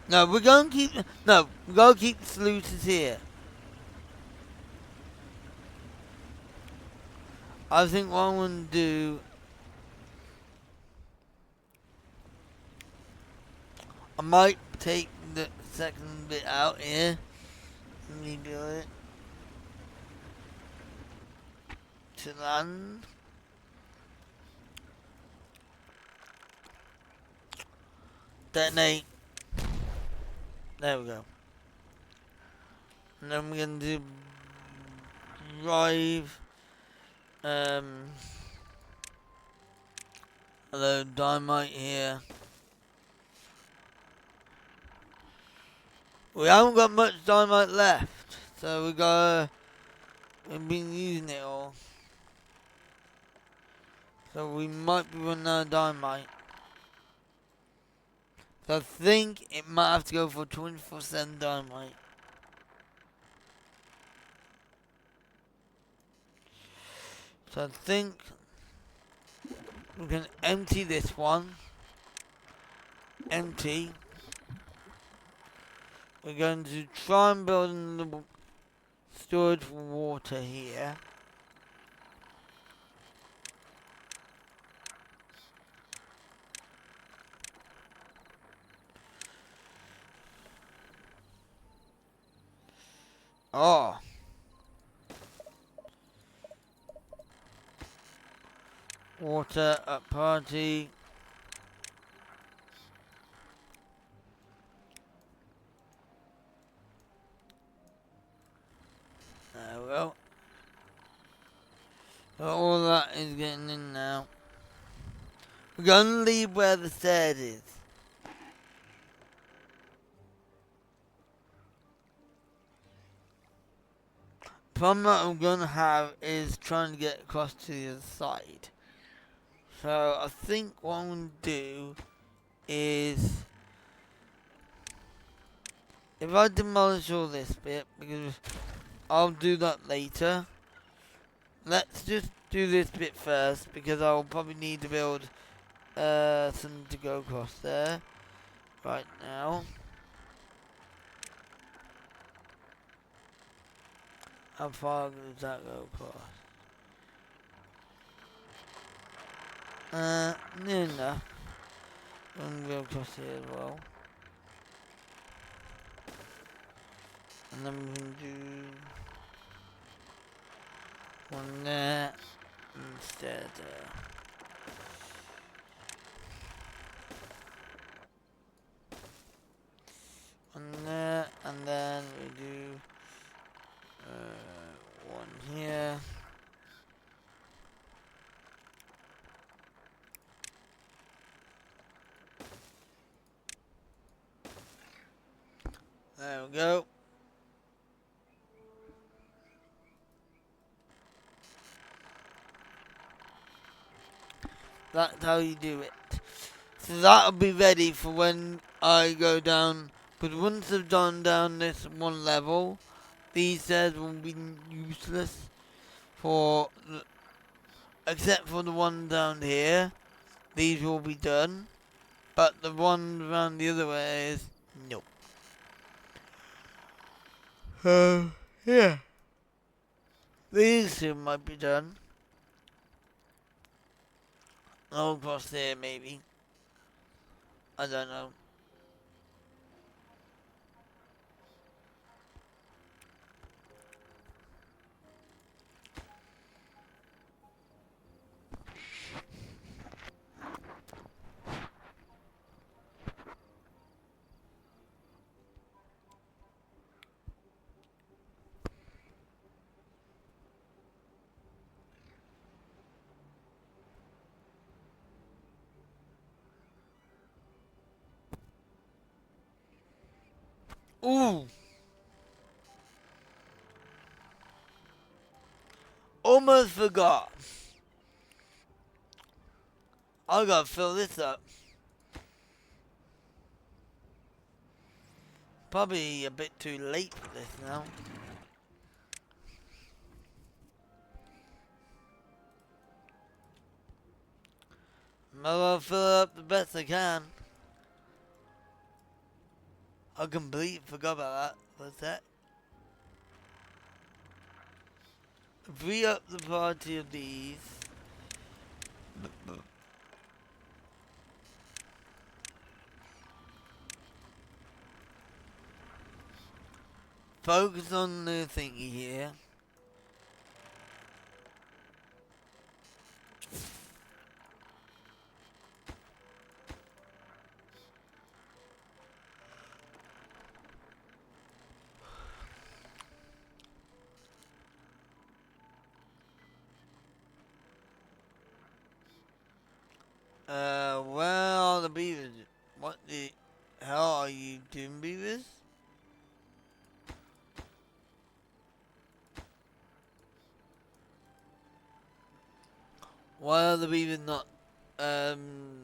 No, we're going to keep. No, we're going to keep the sluices here. I think what I'm going to do. I might take the second bit out here. Let me do it. To land. Detonate. There we go. And then we're going to do drive. Hello, dynamite here. We haven't got much dynamite left, so we've been using it all. So we might be running out of dynamite. So I think it might have to go for 24/7 dynamite. So I think we can empty this one. Empty. We're going to try and build a little storage for water here. Oh. Water at party. There we go. So all that is getting in now. We're going to leave where the stairs is. The problem that I'm going to have is trying to get across to the other side. So I think what I'm going to do is, if I demolish all this bit, because I'll do that later. Let's just do this bit first, because I'll probably need to build something to go across there right now. How far does that go across? Near enough. I'm going to go across here as well. And then we can do one there instead there. One there, and then we do one here. There we go. That's how you do it. So that'll be ready for when I go down. Because once I've gone down this one level, these stairs will be useless for, except for the one down here. These will be done. But the one around the other way is nope. Yeah. These two might be done. All across there, maybe. I don't know. Ooh! Almost forgot. I gotta fill this up. Probably a bit too late for this now. I'll fill it up the best I can. I completely forgot about that. What's that? Free up the party of these. Focus on the thingy here. Where are the beavers? What the hell are you doing, beavers? Why are the beavers not, um,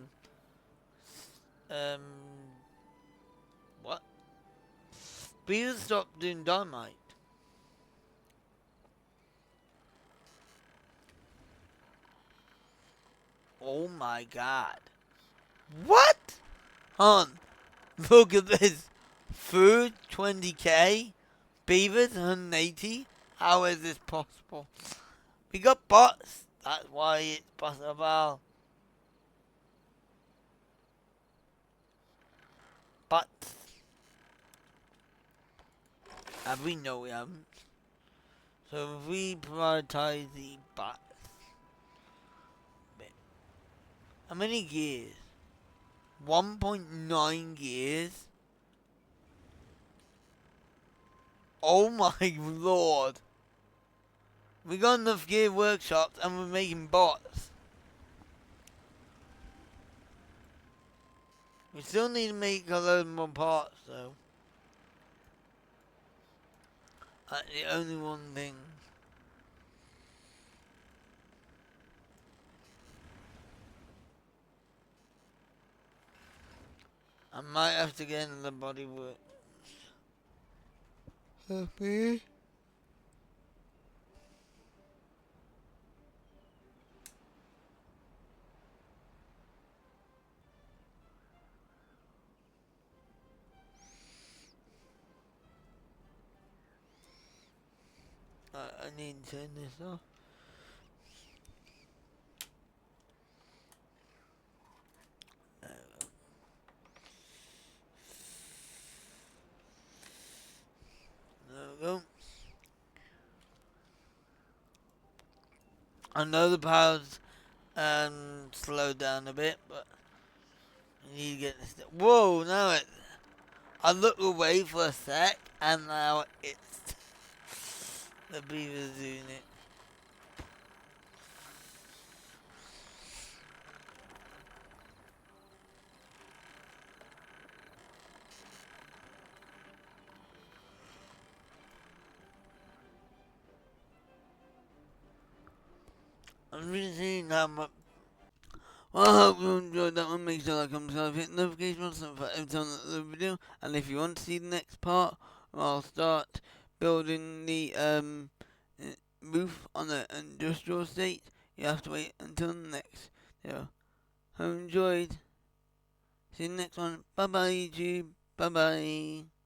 what? Beavers stop doing dynamite. Oh my god. What? Hon, look at this. Food, 20k. Beavers, 180. How is this possible? We got bots. That's why it's possible. Bots. We know we haven't. So if we prioritize the bots. How many gears? 1.9 gears? Oh my lord. We got enough gear workshops and we're making bots. We still need to make a load more parts though. That's the only one thing. I might have to get in the bodywork. Happy? I need to turn this off. There we go. I know the power's slowed down a bit, but I need to get this. Whoa! Now it. I looked away for a sec, and now it's the beaver's doing it. I'm really seeing how much. Well, I hope you enjoyed that one. Make sure to like, comment, subscribe, hit the notification button for every time that the video. And if you want to see the next part, I'll start building the roof on the industrial estate. You have to wait until the next. So, hope you enjoyed. See you next one. Bye bye, YouTube. Bye bye.